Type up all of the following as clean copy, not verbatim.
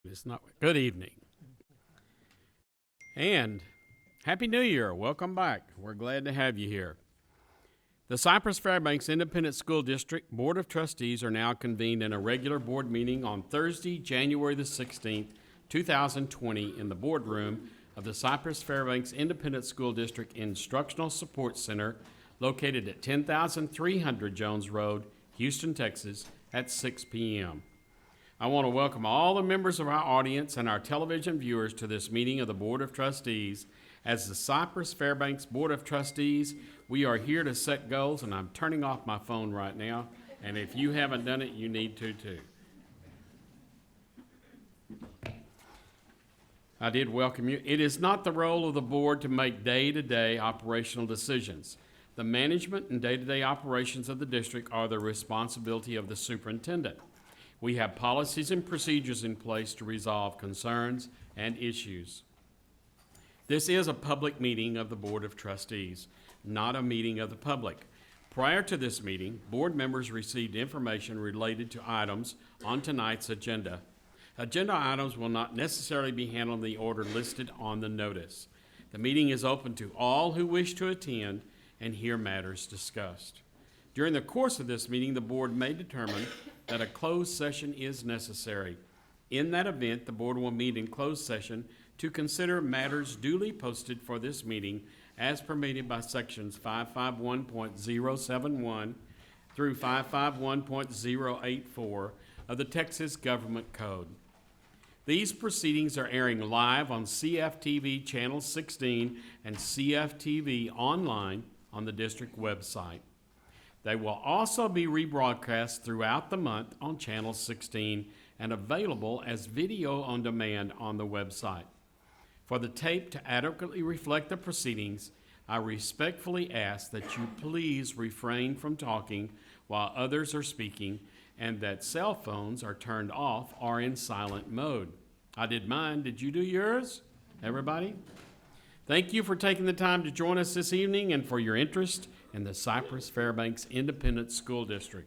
It's not. Good evening. And Happy New Year. Welcome back. We're glad to have you here. The Cypress-Fairbanks Independent School District Board of Trustees are now convened in a regular board meeting on Thursday, January the 16th, 2020 in the boardroom of the Cypress-Fairbanks Independent School District Instructional Support Center located at 10,300 Jones Road, Houston, Texas at 6 p.m. I want to welcome all the members of our audience and our television viewers to this meeting of the Board of Trustees. As the Cypress-Fairbanks Board of Trustees, we are here to set goals, and I'm turning off my phone right now, and if you haven't done it, you need to too. I did welcome you. It is not the role of the board to make day-to-day operational decisions. The management and day-to-day operations of the district are the responsibility of the superintendent. We have policies and procedures in place to resolve concerns and issues. This is a public meeting of the Board of Trustees, not a meeting of the public. Prior to this meeting, board members received information related to items on tonight's agenda. Agenda items will not necessarily be handled in the order listed on the notice. The meeting is open to all who wish to attend and hear matters discussed. During the course of this meeting, the board may determine that a closed session is necessary. In that event, the board will meet in closed session to consider matters duly posted for this meeting as permitted by sections 551.071 through 551.084 of the Texas Government Code. These proceedings are airing live on CFTV Channel 16 and CFTV online on the district website. They will also be rebroadcast throughout the month on Channel 16 and available as video on demand on the website. For the tape to adequately reflect the proceedings, I respectfully ask that you please refrain from talking while others are speaking and that cell phones are turned off or in silent mode. I did mine. Did you do yours? Everybody? Thank you for taking the time to join us this evening and for your interest in the Cypress-Fairbanks Independent School District.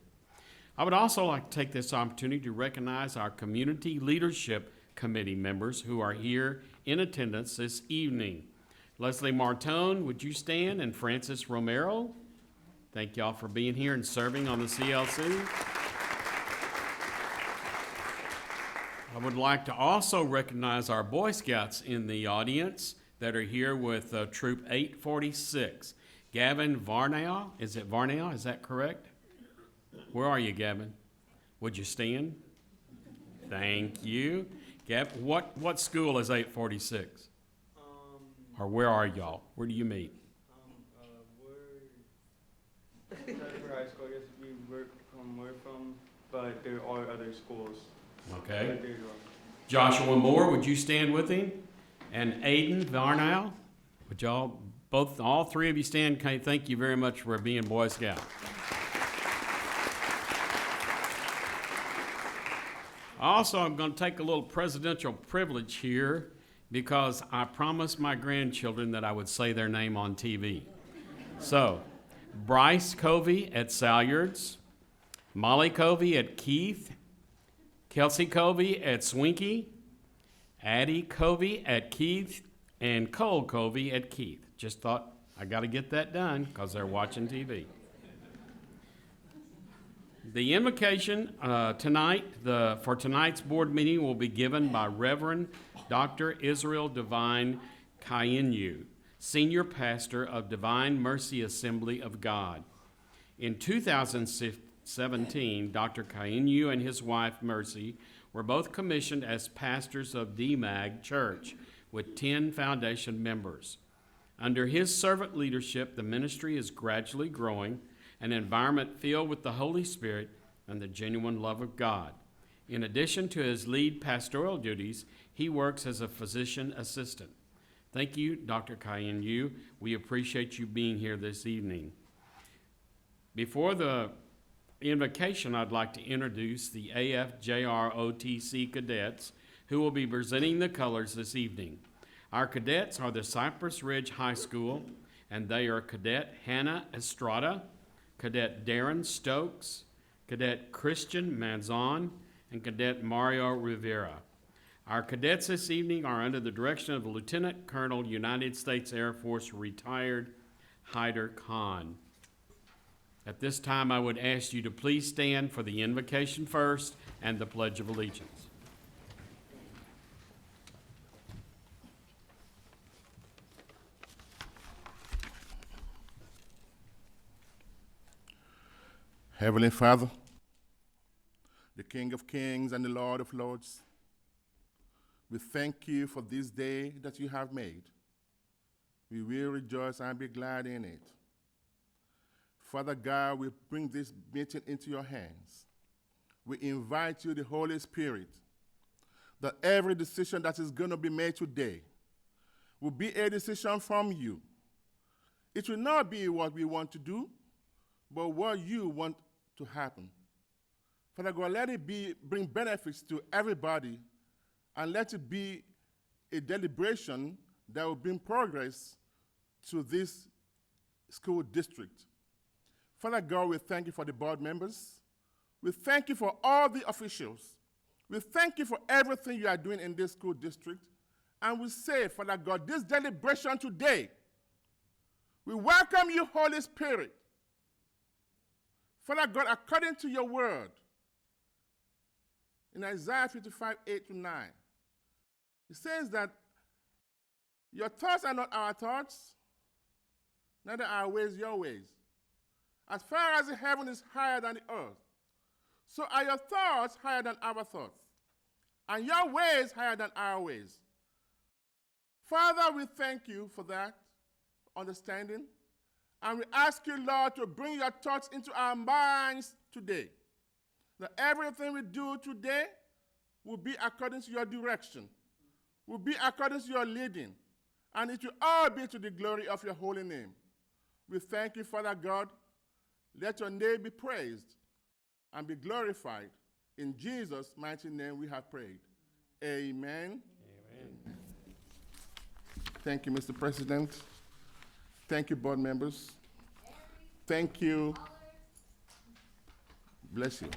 I would also like to take this opportunity to recognize our Community Leadership Committee members who are here in attendance this evening. Leslie Martone, would you stand? And Francis Romero. Thank y'all for being here and serving on the CLC. I would like to also recognize our Boy Scouts in the audience that are here with Troop 846. Gavin Varnow, is it Varnow? Is that correct? Where are you, Gavin? Would you stand? Thank you. Gavin, what school is 846? Or where are y'all? Where do you meet? We're high school. I guess we're from, but there are other schools. Okay. Joshua Moore, would you stand with him? And Aiden Varnow, would y'all all three of you stand? Thank you very much for being Boy Scout. Also, I'm going to take a little presidential privilege here because I promised my grandchildren that I would say their name on TV. So, Bryce Covey at Salyards, Molly Covey at Keith, Kelsey Covey at Swinky, Addie Covey at Keith, and Cole Covey at Keith. Just thought I got to get that done because they're watching TV. The invocation for tonight's board meeting will be given by Reverend Dr. Israel Divine Kayinyu, Senior Pastor of Divine Mercy Assembly of God. In 2017, Dr. Kayinyu and his wife Mercy were both commissioned as pastors of DMAG Church with 10 foundation members. Under his servant leadership, the ministry is gradually growing, an environment filled with the Holy Spirit and the genuine love of God. In addition to his lead pastoral duties, he works as a physician assistant. Thank you, Dr. Kayinyu. We appreciate you being here this evening. Before the invocation, I'd like to introduce the AFJROTC cadets who will be presenting the colors this evening. Our cadets are the Cypress Ridge High School, and they are Cadet Hannah Estrada, Cadet Darren Stokes, Cadet Christian Manzon, and Cadet Mario Rivera. Our cadets this evening are under the direction of Lieutenant Colonel, United States Air Force, retired Hyder Khan. At this time, I would ask you to please stand for the invocation first and the Pledge of Allegiance. Heavenly Father, the King of Kings and the Lord of Lords, we thank you for this day that you have made. We will rejoice and be glad in it. Father God, we bring this meeting into your hands. We invite you, the Holy Spirit, that every decision that is going to be made today will be a decision from you. It will not be what we want to do, but what you want to happen. Father God, let it bring benefits to everybody, and let it be a deliberation that will bring progress to this school district. Father God, we thank you for the board members. We thank you for all the officials. We thank you for everything you are doing in this school district. And we say, Father God, this deliberation today, we welcome you, Holy Spirit. Father God, according to your word, in Isaiah 55, 8-9, it says that your thoughts are not our thoughts, neither are our ways your ways. As far as the heaven is higher than the earth, so are your thoughts higher than our thoughts, and your ways higher than our ways. Father, we thank you for that understanding, and we ask you, Lord, to bring your thoughts into our minds today. That everything we do today will be according to your direction, will be according to your leading, and it will all be to the glory of your holy name. We thank you, Father God. Let your name be praised and be glorified. In Jesus' mighty name we have prayed. Amen. Amen. Thank you, Mr. President. Thank you, board members. Thank you. Bless you.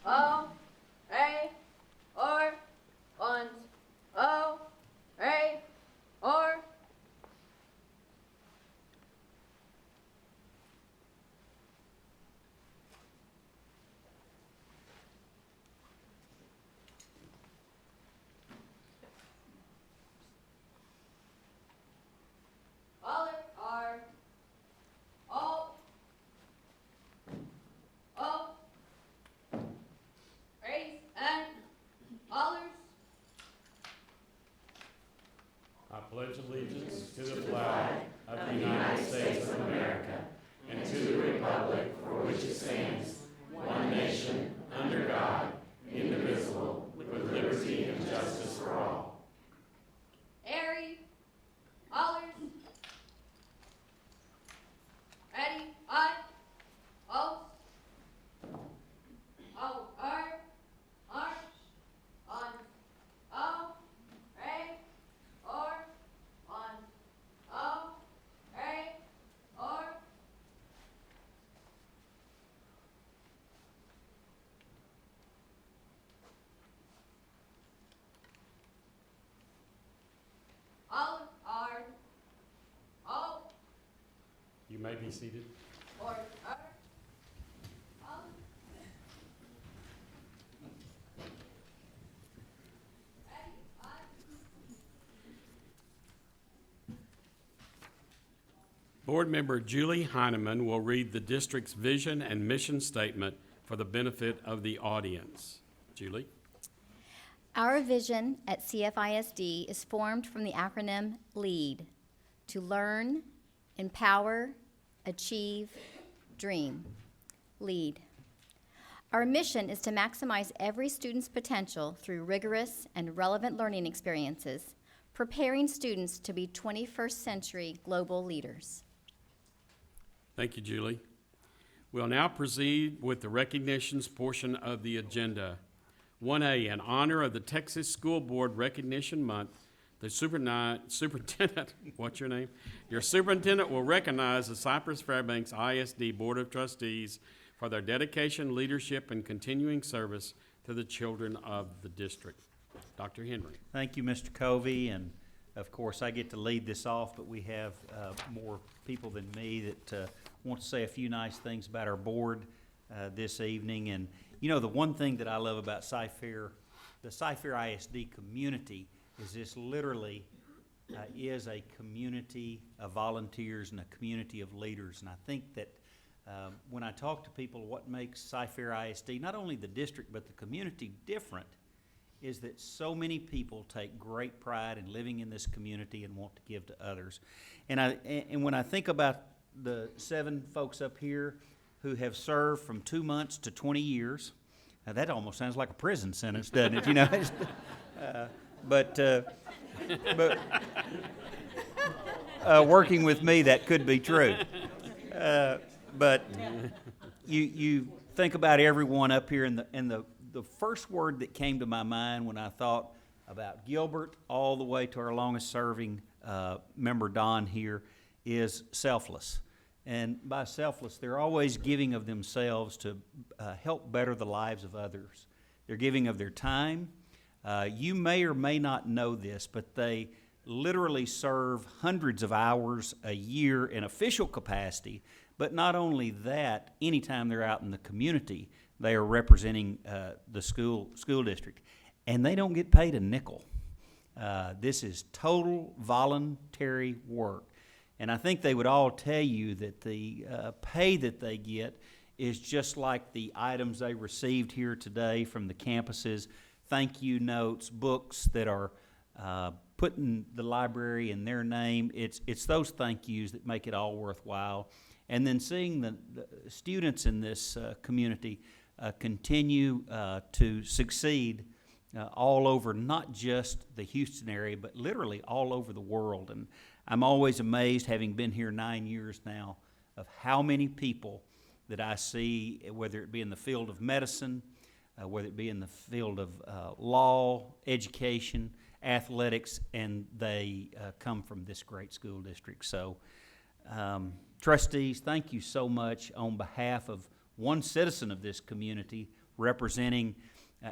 O, A, or, und, O, A, or. Aller, R, O, O. Raise and others. I pledge allegiance to the flag of the United States of America and to the republic for which it stands, one nation, under God, indivisible, with liberty and justice for all. Airy, others. Ready, I, O, O, R, arch, on, O, A, or, on, O, A, or. All are, O, You may be seated. or, are, all. Ready, I. Board Member Julie Heineman will read the district's vision and mission statement for the benefit of the audience. Julie? Our vision at CFISD is formed from the acronym LEAD, to learn, empower, achieve, dream. LEAD. Our mission is to maximize every student's potential through rigorous and relevant learning experiences, preparing students to be 21st century global leaders. Thank you, Julie. We'll now proceed with the recognitions portion of the agenda. 1A, in honor of the Texas School Board Recognition Month, the superintendent, what's your name? Your superintendent will recognize the Cypress-Fairbanks ISD Board of Trustees for their dedication, leadership, and continuing service to the children of the district. Dr. Henry. Thank you, Mr. Covey, and of course, I get to lead this off, but we have more people than me that want to say a few nice things about our board this evening. And you know, the one thing that I love about Cyfair, the Cyfair ISD community, is this literally is a community of volunteers and a community of leaders. And I think that when I talk to people, what makes Cyfair ISD, not only the district but the community, different is that so many people take great pride in living in this community and want to give to others. And when I think about the 7 folks up here who have served from 2 months to 20 years, now that almost sounds like a prison sentence, doesn't it? You know, but working with me, that could be true. But you think about everyone up here, and the first word that came to my mind when I thought about Gilbert all the way to our longest serving member Don here is selfless. And by selfless, they're always giving of themselves to help better the lives of others. They're giving of their time. You may or may not know this, but they literally serve hundreds of hours a year in official capacity. But not only that, anytime they're out in the community, they are representing the school district, and they don't get paid a nickel. This is total voluntary work, and I think they would all tell you that the pay that they get is just like the items they received here today from the campuses, thank you notes, books that are put in the library in their name. It's those thank yous that make it all worthwhile. And then seeing the students in this community continue to succeed all over, not just the Houston area, but literally all over the world. And I'm always amazed, having been here 9 years now, of how many people that I see, whether it be in the field of medicine, whether it be in the field of law, education, athletics, and they come from this great school district. So, trustees, thank you so much on behalf of one citizen of this community representing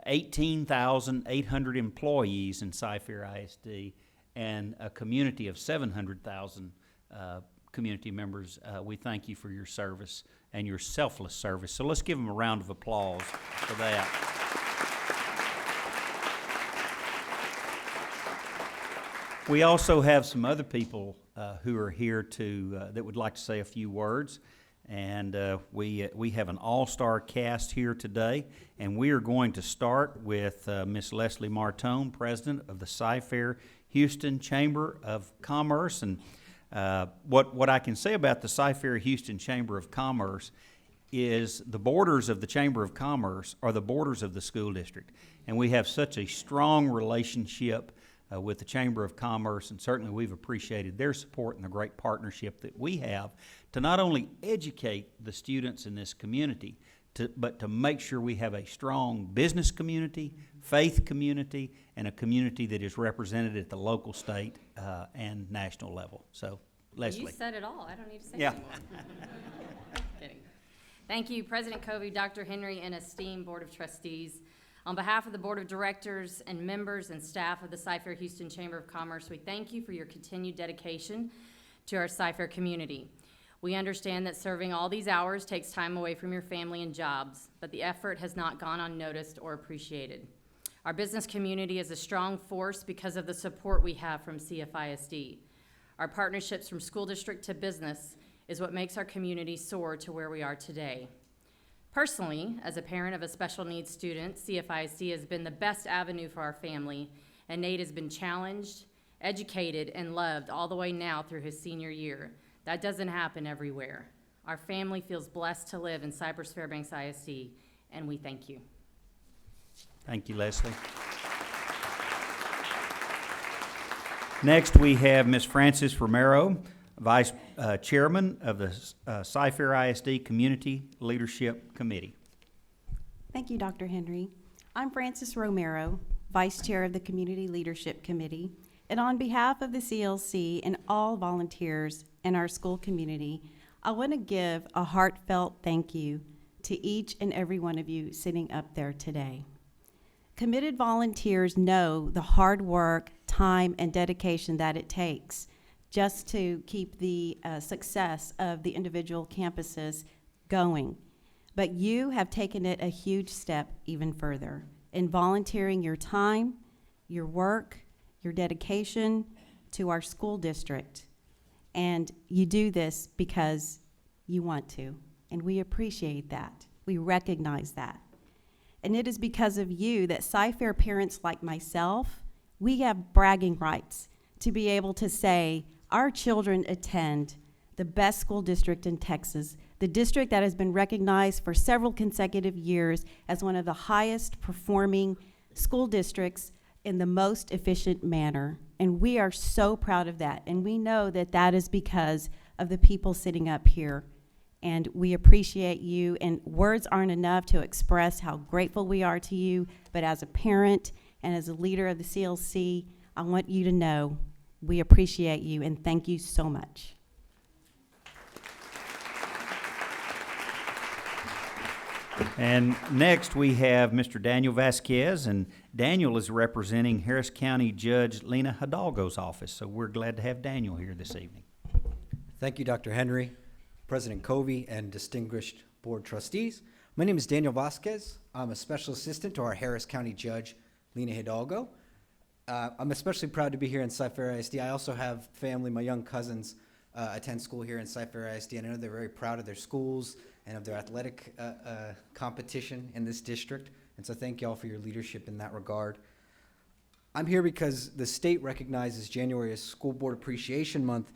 18,800 employees in Cyfair ISD and a community of 700,000 community members. We thank you for your service and your selfless service. So let's give them a round of applause for that. We also have some other people who are here that would like to say a few words. And we have an all-star cast here today, and we are going to start with Miss Leslie Martone, President of the Cyfair Houston Chamber of Commerce. And what I can say about the Cyfair Houston Chamber of Commerce is the borders of the Chamber of Commerce are the borders of the school district. And we have such a strong relationship with the Chamber of Commerce, and certainly we've appreciated their support and the great partnership that we have to not only educate the students in this community, but to make sure we have a strong business community, faith community, and a community that is represented at the local, state, and national level. So, Leslie. You said it all. I don't need to say Yeah. anymore. Kidding. Thank you, President Covey, Dr. Henry, and esteemed Board of Trustees. On behalf of the Board of Directors and members and staff of the Cyfair Houston Chamber of Commerce, we thank you for your continued dedication to our Cyfair community. We understand that serving all these hours takes time away from your family and jobs, but the effort has not gone unnoticed or appreciated. Our business community is a strong force because of the support we have from CFISD. Our partnerships from school district to business is what makes our community soar to where we are today. Personally, as a parent of a special needs student, CFISD has been the best avenue for our family, and Nate has been challenged, educated, and loved all the way now through his senior year. That doesn't happen everywhere. Our family feels blessed to live in Cypress-Fairbanks ISD, and we thank you. Thank you, Leslie. Next, we have Ms. Frances Romero, Vice Chairman of the Cyfair ISD Community Leadership Committee. Thank you, Dr. Henry. I'm Frances Romero, Vice Chair of the Community Leadership Committee, and on behalf of the CLC and all volunteers in our school community, I want to give a heartfelt thank you to each and every one of you sitting up there today. Committed volunteers know the hard work, time, and dedication that it takes just to keep the success of the individual campuses going. But you have taken it a huge step even further in volunteering your time, your work, your dedication to our school district. And you do this because you want to, and we appreciate that. We recognize that. And it is because of you that Cy-Fair parents like myself, we have bragging rights to be able to say our children attend the best school district in Texas, the district that has been recognized for several consecutive years as one of the highest performing school districts in the most efficient manner. And we are so proud of that. And we know that that is because of the people sitting up here. And we appreciate you, and words aren't enough to express how grateful we are to you. But as a parent and as a leader of the CLC, I want you to know we appreciate you and thank you so much. And next, we have Mr. Daniel Vasquez, and Daniel is representing Harris County Judge Lena Hidalgo's office. So we're glad to have Daniel here this evening. Thank you, Dr. Henry, President Covey, and distinguished board trustees. My name is Daniel Vasquez. I'm a special assistant to our Harris County Judge, Lena Hidalgo. I'm especially proud to be here in Cy-Fair ISD. I also have family, my young cousins attend school here in Cy-Fair ISD, and I know they're very proud of their schools and of their athletic competition in this district. And so thank you all for your leadership in that regard. I'm here because the state recognizes January as School Board Appreciation Month,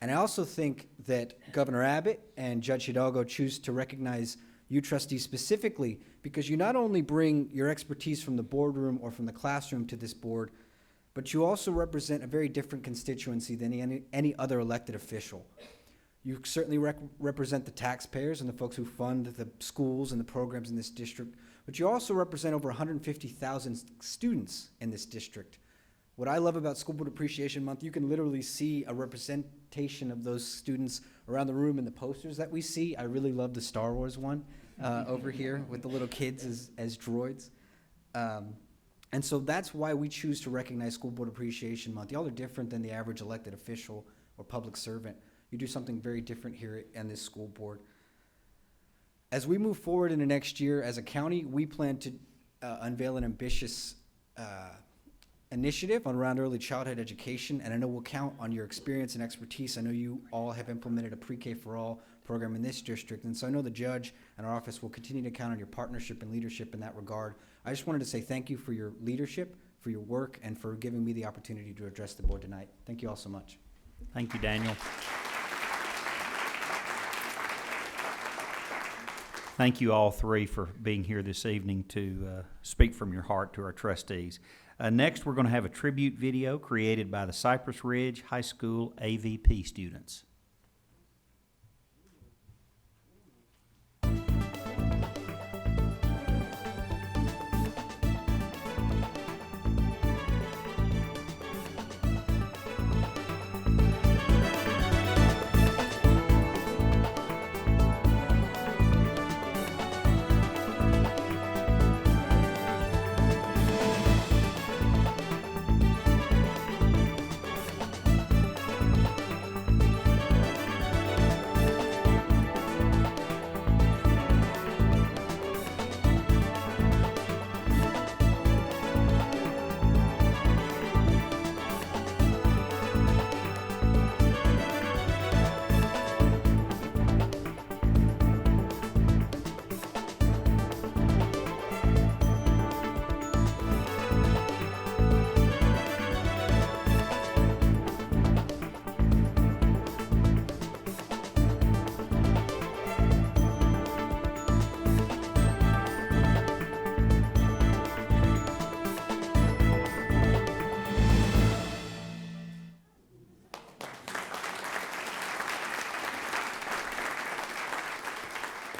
and I also think that Governor Abbott and Judge Hidalgo choose to recognize you trustees specifically because you not only bring your expertise from the boardroom or from the classroom to this board, but you also represent a very different constituency than any other elected official. You certainly represent the taxpayers and the folks who fund the schools and the programs in this district, but you also represent over 150,000 students in this district. What I love about School Board Appreciation Month, you can literally see a representation of those students around the room in the posters that we see. I really love the Star Wars one over here with the little kids as droids. And so that's why we choose to recognize School Board Appreciation Month. Y'all are different than the average elected official or public servant. You do something very different here in this school board. As we move forward into next year as a county, we plan to unveil an ambitious initiative around early childhood education, and I know we'll count on your experience and expertise. I know you all have implemented a pre-K for all program in this district, and so I know the judge and our office will continue to count on your partnership and leadership in that regard. I just wanted to say thank you for your leadership, for your work, and for giving me the opportunity to address the board tonight. Thank you all so much. Thank you, Daniel. Thank you all three for being here this evening to speak from your heart to our trustees. Next, we're going to have a tribute video created by the Cypress Ridge High School AVP students.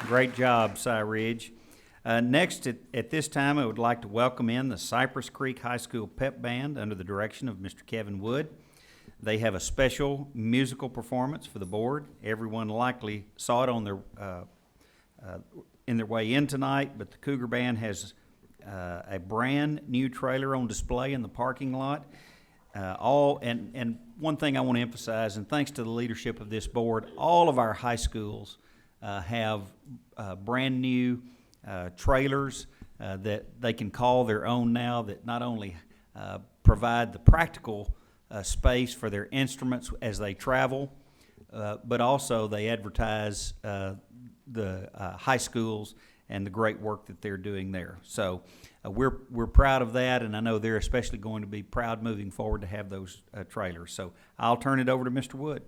Great job, Cy Ridge. Next, at this time, I would like to welcome in the Cypress Creek High School Pep Band under the direction of Mr. Kevin Wood. They have a special musical performance for the board. Everyone likely saw it on their in their way in tonight, but the Cougar Band has a brand-new trailer on display in the parking lot. And one thing I want to emphasize, and thanks to the leadership of this board, all of our high schools have brand-new trailers that they can call their own now, that not only provide the practical space for their instruments as they travel, but also they advertise the high schools and the great work that they're doing there. So we're proud of that, and I know they're especially going to be proud moving forward to have those trailers. So I'll turn it over to Mr. Wood.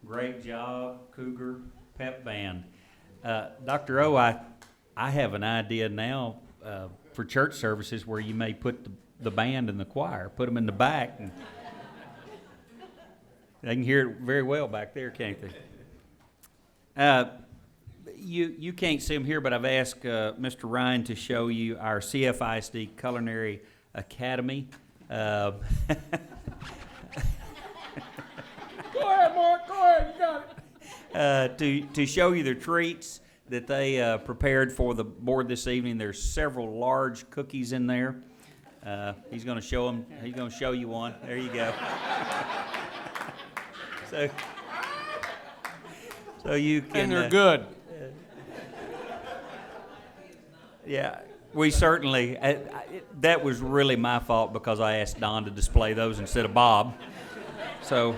Great job, Cougar Pep Band. Dr. O, I have an idea now for church services where you may put the band in the choir, put them in the back, and they can hear it very well back there, can't they? You can't see them here, but I've asked Mr. Ryan to show you our CFISD Culinary Academy. Go ahead, Mark, go ahead, you got it. To show you the treats that they prepared for the board this evening. There's several large cookies in there. He's going to show them. He's going to show you one. There you go. So you can. And they're good. Yeah, we certainly. That was really my fault because I asked Don to display those instead of Bob. So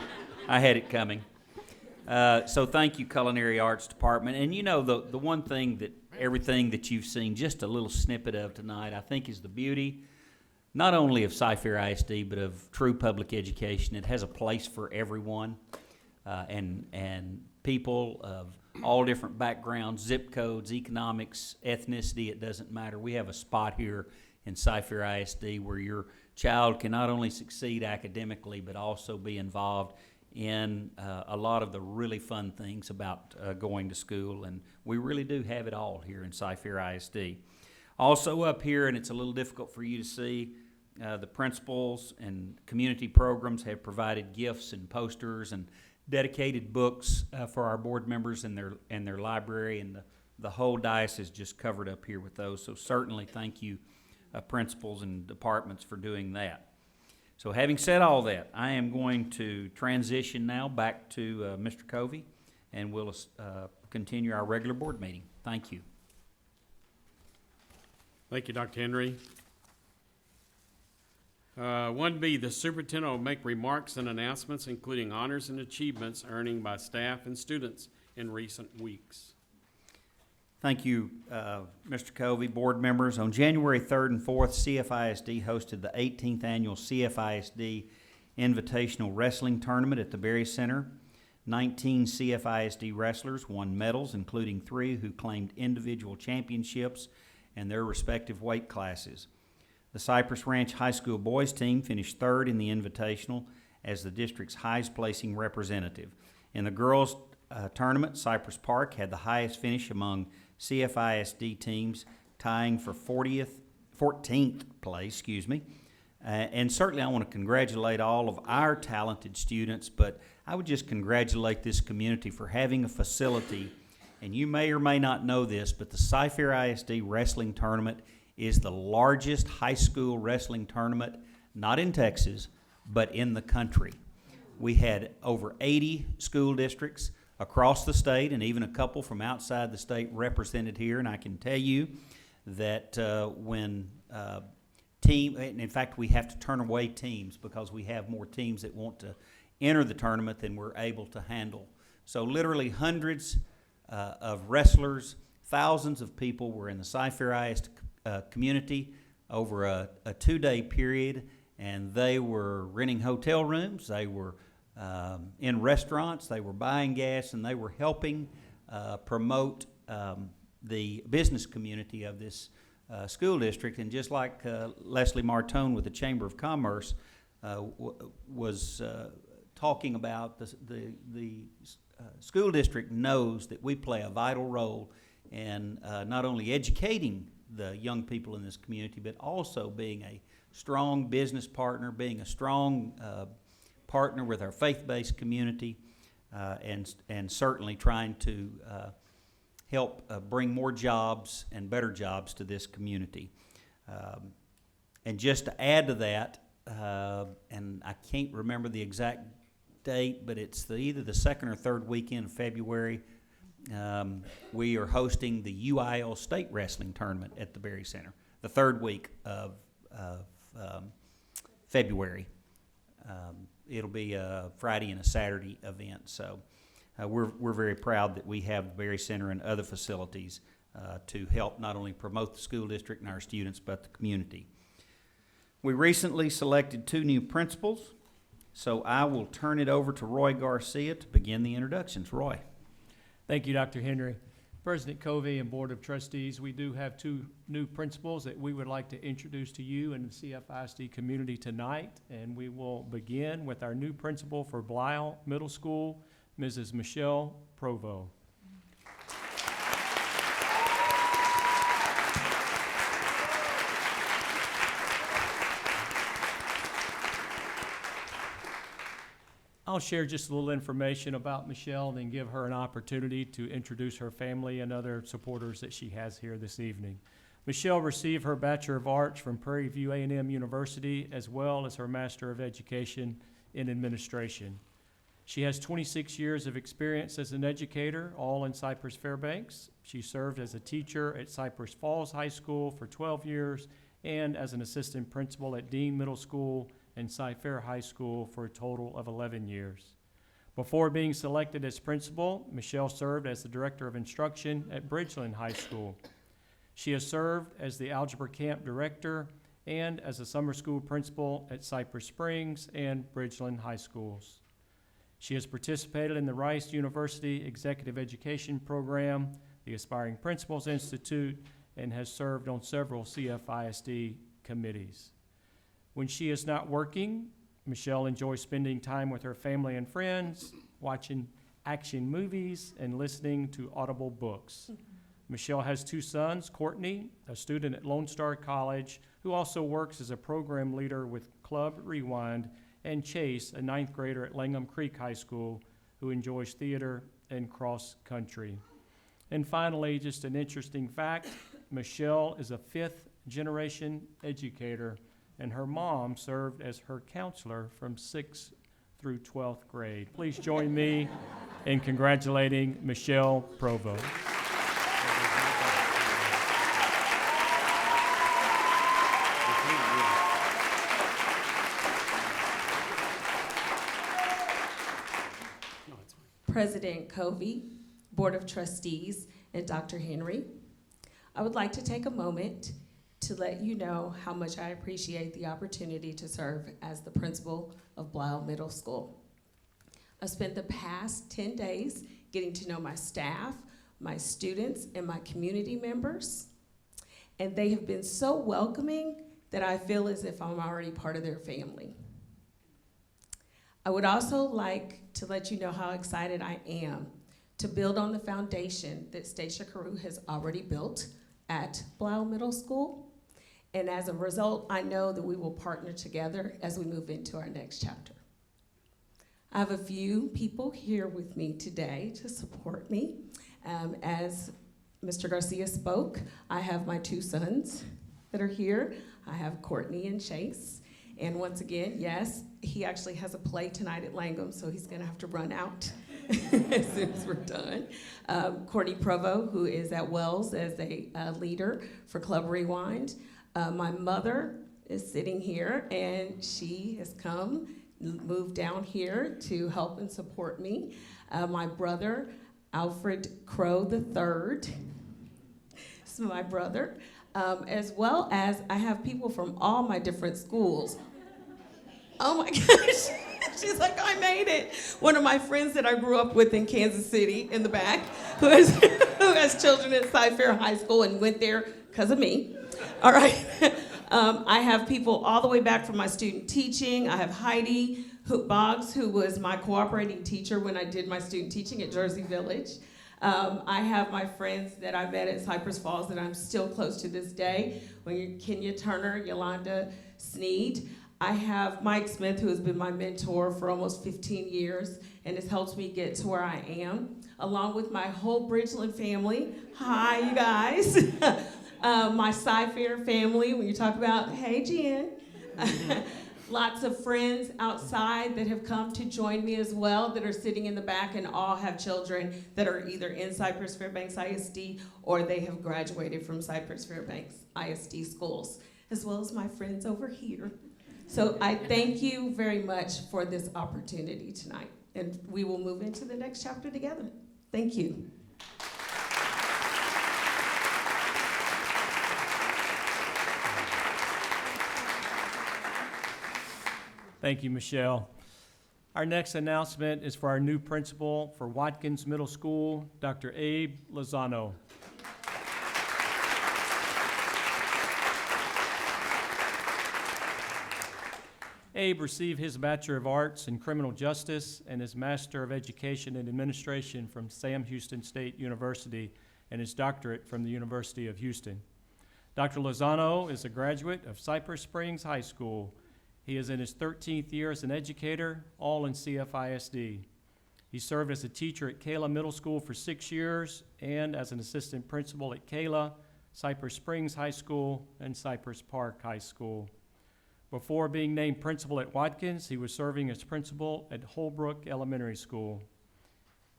I had it coming. So thank you, Culinary Arts Department. And you know, the one thing that everything that you've seen just a little snippet of tonight, I think is the beauty, not only of Cypher ISD, but of true public education. It has a place for everyone, and people of all different backgrounds, zip codes, economics, ethnicity, it doesn't matter. We have a spot here in Cypher ISD where your child can not only succeed academically, but also be involved in a lot of the really fun things about going to school, and we really do have it all here in Cypher ISD. Also up here, and it's a little difficult for you to see, the principals and community programs have provided gifts and posters and dedicated books for our board members and their library, and the whole dais is just covered up here with those. So certainly thank you, principals and departments, for doing that. So having said all that, I am going to transition now back to Mr. Covey, and we'll continue our regular board meeting. Thank you. Thank you, Dr. Henry. 1B, the superintendent will make remarks and announcements, including honors and achievements earned by staff and students in recent weeks. Thank you, Mr. Covey. Board members, on January 3rd and 4th, CFISD hosted the 18th annual CFISD Invitational Wrestling Tournament at the Berry Center. 19 CFISD wrestlers won medals, including 3 who claimed individual championships in their respective weight classes. The Cypress Ranch High School boys team finished 3rd in the Invitational as the district's highest placing representative. In the girls' tournament, Cypress Park had the highest finish among CFISD teams, tying for 14th place, and certainly I want to congratulate all of our talented students, but I would just congratulate this community for having a facility, and you may or may not know this, but the Cypher ISD Wrestling Tournament is the largest high school wrestling tournament, not in Texas, but in the country. We had over 80 school districts across the state, and even a couple from outside the state represented here. And I can tell you that when in fact, we have to turn away teams because we have more teams that want to enter the tournament than we're able to handle. So literally hundreds of wrestlers, thousands of people were in the Cypher ISD community over a 2-day period, and they were renting hotel rooms, they were in restaurants, they were buying gas, and they were helping promote the business community of this school district. And just like Leslie Martone with the Chamber of Commerce was talking about, the school district knows that we play a vital role in not only educating the young people in this community, but also being a strong business partner, being a strong partner with our faith-based community, and certainly trying to help bring more jobs and better jobs to this community. And just to add to that, and I can't remember the exact date, but it's either the 2nd or 3rd weekend of February, we are hosting the UIL State Wrestling Tournament at the Berry Center, the 3rd week of February. It'll be a Friday and a Saturday event, so we're very proud that we have the Berry Center and other facilities to help not only promote the school district and our students, but the community. We recently selected 2 new principals, so I will turn it over to Roy Garcia to begin the introductions. Roy. Thank you, Dr. Henry. President Covey and Board of Trustees, we do have 2 new principals that we would like to introduce to you and the CFISD community tonight. And we will begin with our new principal for Blyall Middle School, Mrs. Michelle Provo. I'll share just a little information about Michelle and then give her an opportunity to introduce her family and other supporters that she has here this evening. Michelle received her Bachelor of Arts from Prairie View A&M University, as well as her Master of Education in Administration. She has 26 years of experience as an educator, all in Cypress-Fairbanks. She served as a teacher at Cypress Falls High School for 12 years and as an assistant principal at Dean Middle School and Cy-Fair High School for a total of 11 years. Before being selected as principal, Michelle served as the director of instruction at Bridgeland High School. She has served as the algebra camp director and as a summer school principal at Cypress Springs and Bridgeland High Schools. She has participated in the Rice University Executive Education Program, the Aspiring Principals Institute, and has served on several CFISD committees. When she is not working, Michelle enjoys spending time with her family and friends, watching action movies, and listening to audible books. Michelle has 2 sons, Courtney, a student at Lone Star College, who also works as a program leader with Club Rewind, and Chase, a 9th grader at Langham Creek High School, who enjoys theater and cross country. And finally, just an interesting fact, Michelle is a 5th generation educator, and her mom served as her counselor from 6th through 12th grade. Please join me in congratulating Michelle Provo. President Covey, Board of Trustees, and Dr. Henry, I would like to take a moment to let you know how much I appreciate the opportunity to serve as the principal of Blau Middle School. I spent the past 10 days getting to know my staff, my students, and my community members, and they have been so welcoming that I feel as if I'm already part of their family. I would also like to let you know how excited I am to build on the foundation that Stacia Carew has already built at Blau Middle School. And as a result, I know that we will partner together as we move into our next chapter. I have a few people here with me today to support me. As Mr. Garcia spoke, I have my 2 sons that are here. I have Courtney and Chase. And once again, yes, he actually has a play tonight at Langham, so he's gonna have to run out as soon as we're done. Courtney Provo, who is at Wells as a leader for Club Rewind. My mother is sitting here, and she has moved down here to help and support me. My brother, Alfred Crow III, is my brother. As well as I have people from all my different schools. Oh my gosh, she's like, I made it. One of my friends that I grew up with in Kansas City in the back, who has children at Cy-Fair High School and went there because of me. All right. I have people all the way back from my student teaching. I have Heidi Boggs, who was my cooperating teacher when I did my student teaching at Jersey Village. I have my friends that I met at Cypress Falls that I'm still close to this day. Kenya Turner, Yolanda Sneed. I have Mike Smith, who has been my mentor for almost 15 years and has helped me get to where I am, along with my whole Bridgeland family. Hi, you guys. My Cy-Fair family, when you talk about, hey, Jen. Lots of friends outside that have come to join me as well that are sitting in the back and all have children that are either in Cypress-Fairbanks ISD or they have graduated from Cypress-Fairbanks ISD schools, as well as my friends over here. So I thank you very much for this opportunity tonight, and we will move into the next chapter together. Thank you. Thank you, Michelle. Our next announcement is for our new principal for Watkins Middle School, Dr. Abe Lozano. Abe received his Bachelor of Arts in Criminal Justice and his Master of Education in Administration from Sam Houston State University and his doctorate from the University of Houston. Dr. Lozano is a graduate of Cypress Springs High School. He is in his 13th year as an educator, all in CFISD. He served as a teacher at Kayla Middle School for 6 years and as an assistant principal at Kayla, Cypress Springs High School, and Cypress Park High School. Before being named principal at Watkins, he was serving as principal at Holbrook Elementary School.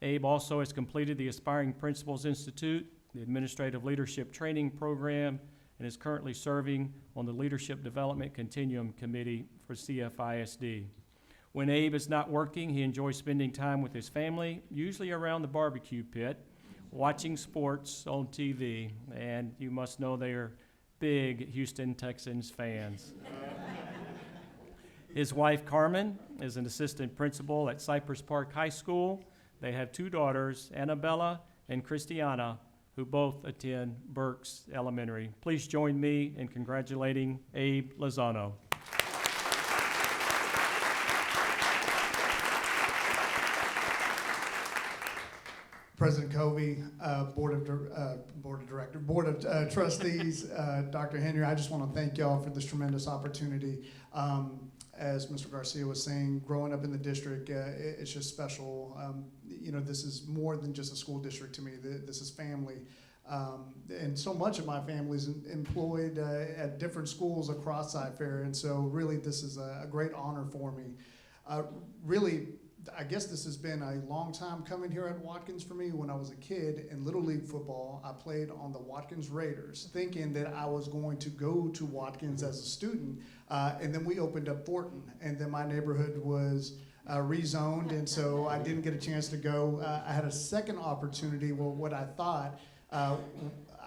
Abe also has completed the Aspiring Principals Institute, the Administrative Leadership Training Program, and is currently serving on the Leadership Development Continuum Committee for CFISD. When Abe is not working, he enjoys spending time with his family, usually around the barbecue pit, watching sports on TV, and you must know they are big Houston Texans fans. His wife, Carmen, is an assistant principal at Cypress Park High School. They have 2 daughters, Annabella and Christiana, who both attend Burks Elementary. Please join me in congratulating Abe Lozano. President Covey, Board of Trustees, Dr. Henry, I just want to thank y'all for this tremendous opportunity. As Mr. Garcia was saying, growing up in the district, it's just special. You know, this is more than just a school district to me. This is family. And so much of my family is employed at different schools across Cyfair, and so really this is a great honor for me. Really, I guess this has been a long time coming here at Watkins for me. When I was a kid in Little League football, I played on the Watkins Raiders, thinking that I was going to go to Watkins as a student, and then we opened up Thornton, and then my neighborhood was rezoned, and so I didn't get a chance to go. I had a second opportunity where what I thought, I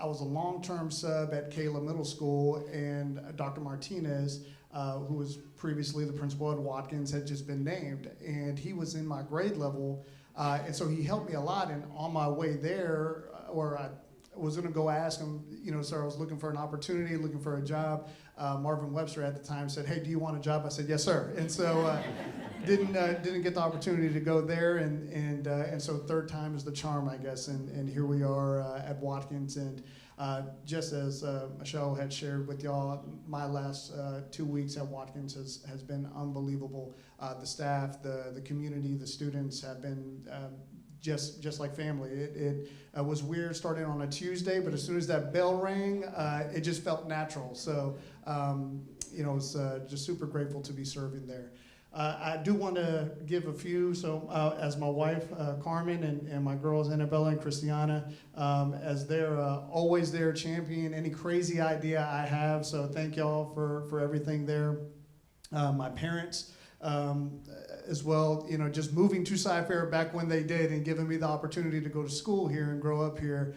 was a long-term sub at Kayla Middle School, and Dr. Martinez, who was previously the principal at Watkins, had just been named, and he was in my grade level, and so he helped me a lot. And on my way there, or I was going to go ask him, you know, so I was looking for an opportunity, looking for a job. Marvin Webster at the time said, "Hey, do you want a job?" I said, "Yes, sir." And so didn't get the opportunity to go there, and so third time is the charm, I guess. And here we are at Watkins, and just as Michelle had shared with y'all, my last 2 weeks at Watkins has been unbelievable. The staff, the community, the students have been just like family. It was weird starting on a Tuesday, but as soon as that bell rang, it just felt natural. So, you know, it's just super grateful to be serving there. I do want to give a few, so as my wife, Carmen, and my girls, Annabella and Christiana, as they're always there championing any crazy idea I have, so thank y'all for everything there. My parents, as well, you know, just moving to Cyfair back when they did and giving me the opportunity to go to school here and grow up here.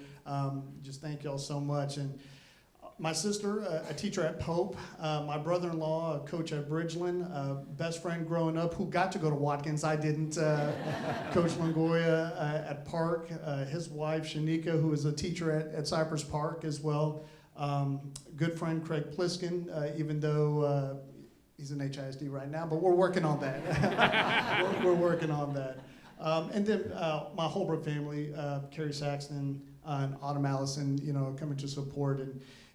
Just thank y'all so much. And my sister, a teacher at Pope, my brother-in-law, a coach at Bridgeland, best friend growing up who got to go to Watkins. I didn't. Coach Longoria at Park, his wife, Shanika, who is a teacher at Cypress Park as well. Good friend Craig Pliskin, even though he's in HISD right now, but we're working on that. we're working on that. And then my Holbrook family, Carrie Saxton and Autumn Allison, you know, coming to support.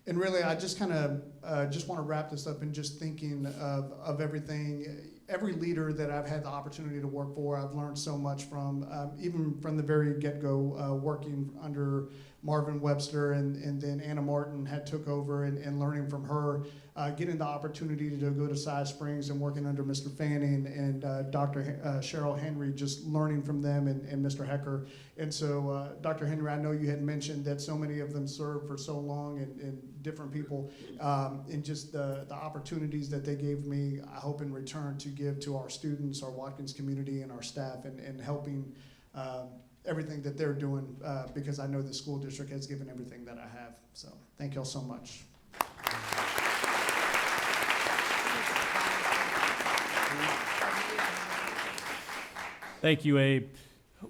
And really, I just kind of just want to wrap this up in just thinking of everything. Every leader that I've had the opportunity to work for, I've learned so much from, even from the very get-go, working under Marvin Webster, and then Anna Martin had took over, and learning from her, getting the opportunity to go to Side Springs and working under Mr. Fanning and Dr. Cheryl Henry, just learning from them, and Mr. Hecker. And so, Dr. Henry, I know you had mentioned that so many of them served for so long, and different people, and just the opportunities that they gave me, I hope in return to give to our students, our Watkins community, and our staff, and helping everything that they're doing, because I know the school district has given everything that I have. So thank y'all so much. Thank you, Abe.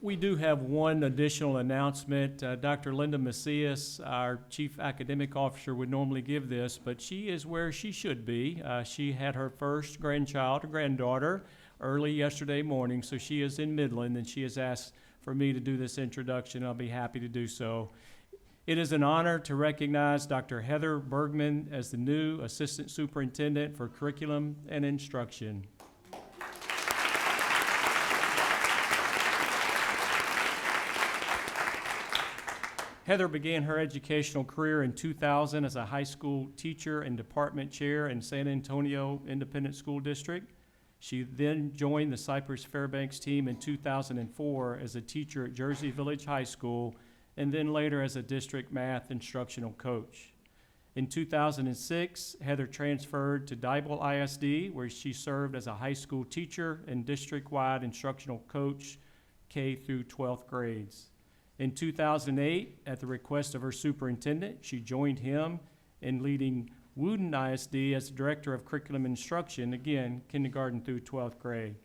We do have one additional announcement. Dr. Linda Macias, our Chief Academic Officer, would normally give this, but she is where she should be. She had her first grandchild, or granddaughter, early yesterday morning, so she is in Midland, and she has asked for me to do this introduction. I'll be happy to do so. It is an honor to recognize Dr. Heather Bergman as the new Assistant Superintendent for Curriculum and Instruction. Heather began her educational career in 2000 as a high school teacher and department chair in San Antonio Independent School District. She then joined the Cypress-Fairbanks team in 2004 as a teacher at Jersey Village High School, and then later as a district math instructional coach. In 2006, Heather transferred to Diboll ISD, where she served as a high school teacher and district-wide instructional coach, K through 12th grades. In 2008, at the request of her superintendent, she joined him in leading Woodin ISD as the Director of Curriculum Instruction, again, kindergarten through 12th grade.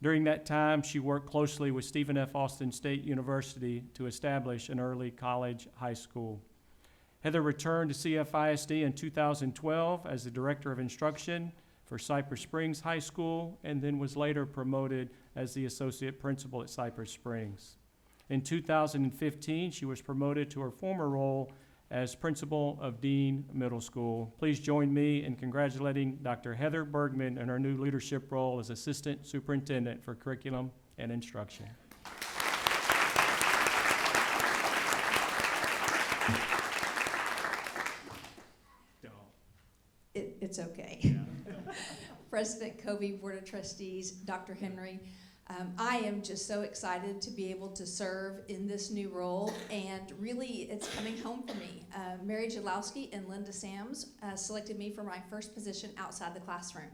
During that time, she worked closely with Stephen F. Austin State University to establish an early college high school. Heather returned to CFISD in 2012 as the Director of Instruction for Cypress Springs High School, and then was later promoted as the Associate Principal at Cypress Springs. In 2015, she was promoted to her former role as Principal of Dean Middle School. Please join me in congratulating Dr. Heather Bergman in her new leadership role as Assistant Superintendent for Curriculum and Instruction. It's okay. President Covey, Board of Trustees, Dr. Henry, I am just so excited to be able to serve in this new role, and really it's coming home for me. Mary Jalowski and Linda Sams selected me for my first position outside the classroom,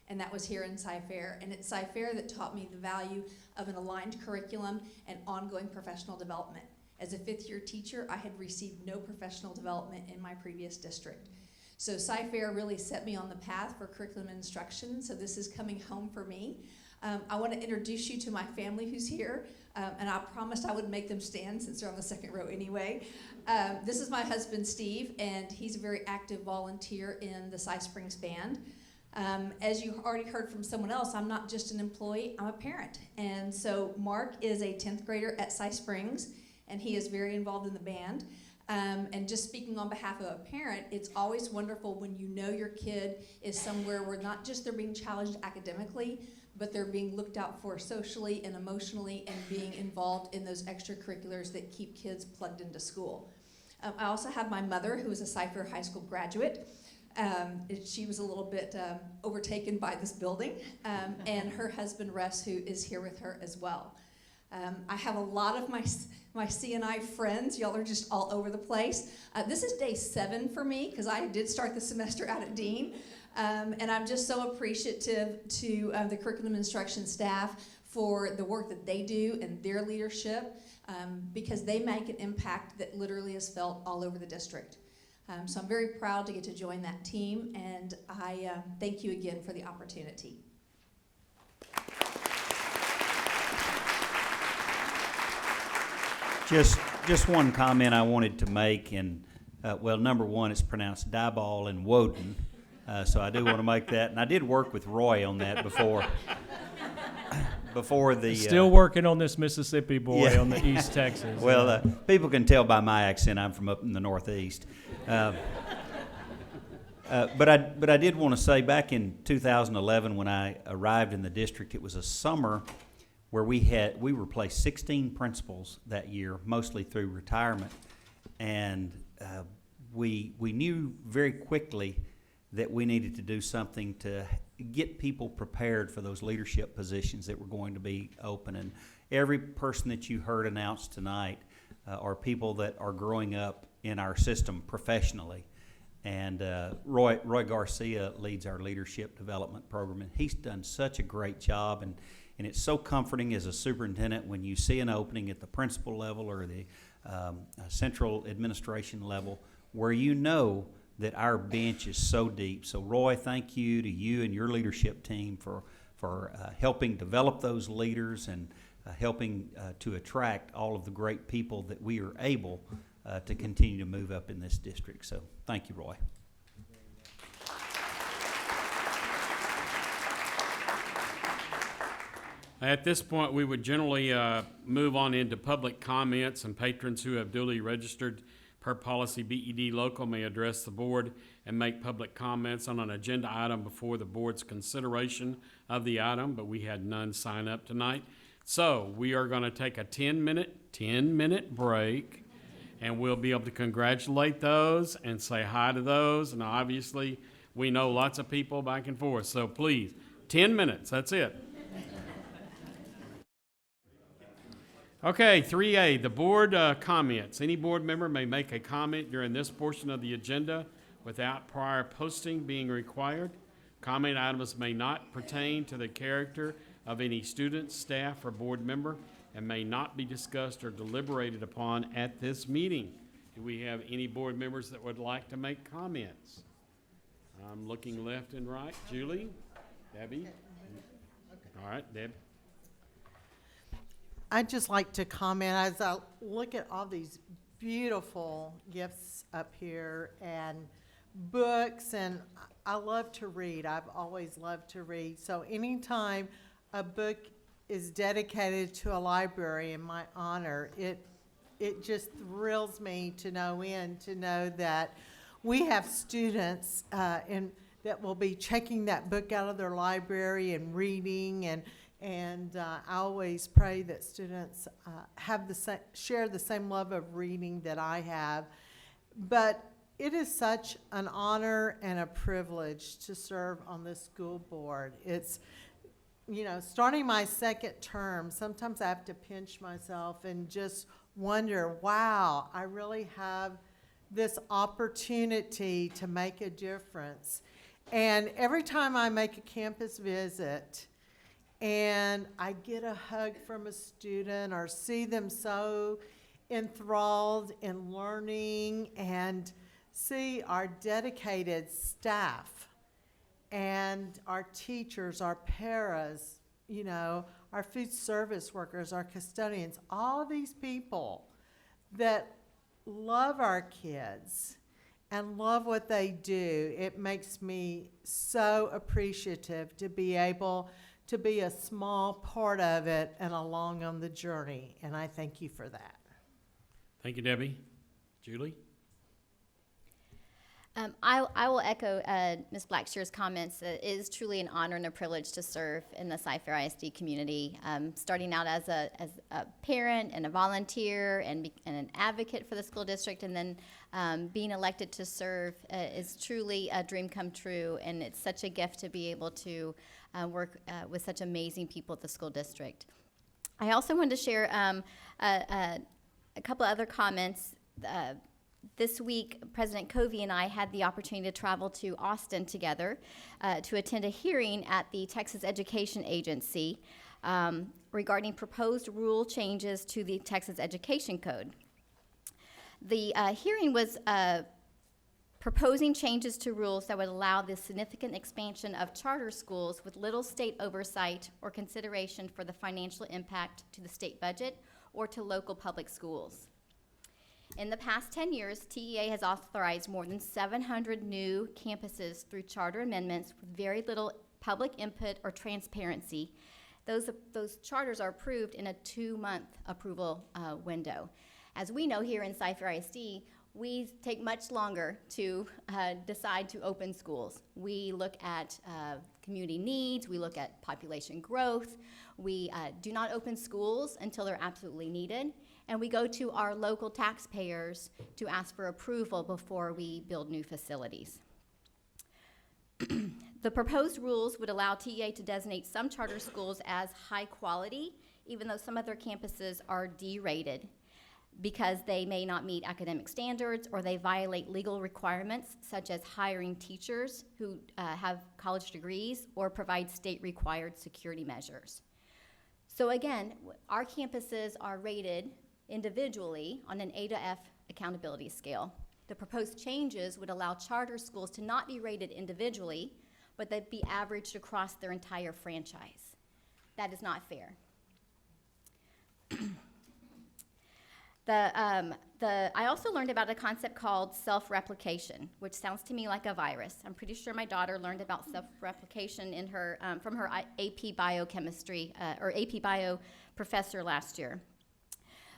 and that was here in Cy-Fair. And it's Cy-Fair that taught me the value of an aligned curriculum and ongoing professional development. As a fifth-year teacher, I had received no professional development in my previous district. So Cy-Fair really set me on the path for curriculum instruction, so this is coming home for me. I want to introduce you to my family who's here, and I promised I would make them stand since they're on the second row anyway. This is my husband, Steve, and he's a very active volunteer in the Cy Springs Band. As you already heard from someone else, I'm not just an employee, I'm a parent. And so Mark is a 10th grader at Cy Springs, and he is very involved in the band. And just speaking on behalf of a parent, it's always wonderful when you know your kid is somewhere where not just they're being challenged academically, but they're being looked out for socially and emotionally and being involved in those extracurriculars that keep kids plugged into school. I also have my mother, who is a Cy-Fair High School graduate. She was a little bit overtaken by this building, and her husband, Russ, who is here with her as well. I have a lot of my C&I friends. Y'all are just all over the place. This is day 7 for me, because I did start the semester out at Dean. And I'm just so appreciative to the curriculum instruction staff for the work that they do and their leadership, because they make an impact that literally is felt all over the district. So I'm very proud to get to join that team, and I thank you again for the opportunity. Just one comment I wanted to make, and well, number one, it's pronounced Diboll and Woden. So I do want to make that, and I did work with Roy on that before. Before the still working on this Mississippi boy yeah. on the East Texas. Well, people can tell by my accent I'm from up in the Northeast. But I did want to say, back in 2011 when I arrived in the district, it was a summer where we replaced 16 principals that year, mostly through retirement, and we knew very quickly that we needed to do something to get people prepared for those leadership positions that were going to be open. And every person that you heard announced tonight are people that are growing up in our system professionally. And Roy Garcia leads our leadership development program, and he's done such a great job. And it's so comforting as a superintendent when you see an opening at the principal level or the central administration level where you know that our bench is so deep. So Roy, thank you to you and your leadership team for helping develop those leaders and helping to attract all of the great people that we are able to continue to move up in this district. So thank you, Roy. At this point, we would generally move on into public comments, and patrons who have duly registered per policy, BED local may address the board and make public comments on an agenda item before the board's consideration of the item, but we had none sign up tonight. So we are going to take a 10-minute break, and we'll be able to congratulate those and say hi to those. And obviously, we know lots of people back and forth, so please, 10 minutes, that's it. Okay, 3A, the board comments. Any board member may make a comment during this portion of the agenda without prior posting being required. Comment items may not pertain to the character of any student, staff, or board member and may not be discussed or deliberated upon at this meeting. Do we have any board members that would like to make comments? I'm looking left and right. Julie? Debbie? All right, Deb. I'd just like to comment as I look at all these beautiful gifts up here and books, and I love to read. I've always loved to read. So anytime a book is dedicated to a library in my honor, it just thrills me to no end to know that we have students that will be checking that book out of their library and reading, and I always pray that students share the same love of reading that I have. But it is such an honor and a privilege to serve on this school board. It's, starting my second term, sometimes I have to pinch myself and just wonder, wow, I really have this opportunity to make a difference. And every time I make a campus visit and I get a hug from a student or see them so enthralled in learning and see our dedicated staff and our teachers, our paras, our food service workers, our custodians, all these people that love our kids and love what they do, it makes me so appreciative to be able to be a small part of it and along on the journey, and I thank you for that. Thank you, Debbie. Julie? I will echo Ms. Blackshear's comments. It is truly an honor and a privilege to serve in the Cypher ISD community. Starting out as a parent and a volunteer and an advocate for the school district, and then being elected to serve is truly a dream come true, and it's such a gift to be able to work with such amazing people at the school district. I also wanted to share a couple other comments. This week, President Covey and I had the opportunity to travel to Austin together to attend a hearing at the Texas Education Agency regarding proposed rule changes to the Texas Education Code. The hearing was proposing changes to rules that would allow the significant expansion of charter schools with little state oversight or consideration for the financial impact to the state budget or to local public schools. In the past 10 years, TEA has authorized more than 700 new campuses through charter amendments with very little public input or transparency. Those charters are approved in a 2-month approval window. As we know here in Cypher ISD, we take much longer to decide to open schools. We look at community needs, we look at population growth, we do not open schools until they're absolutely needed, and we go to our local taxpayers to ask for approval before we build new facilities. The proposed rules would allow TEA to designate some charter schools as high quality, even though some of their campuses are D-rated, because they may not meet academic standards or they violate legal requirements such as hiring teachers who have college degrees or provide state-required security measures. So again, our campuses are rated individually on an A to F accountability scale. The proposed changes would allow charter schools to not be rated individually, but they'd be averaged across their entire franchise. That is not fair. I also learned about a concept called self-replication, which sounds to me like a virus. I'm pretty sure my daughter learned about self-replication in her, from her AP biochemistry, or AP bio professor last year.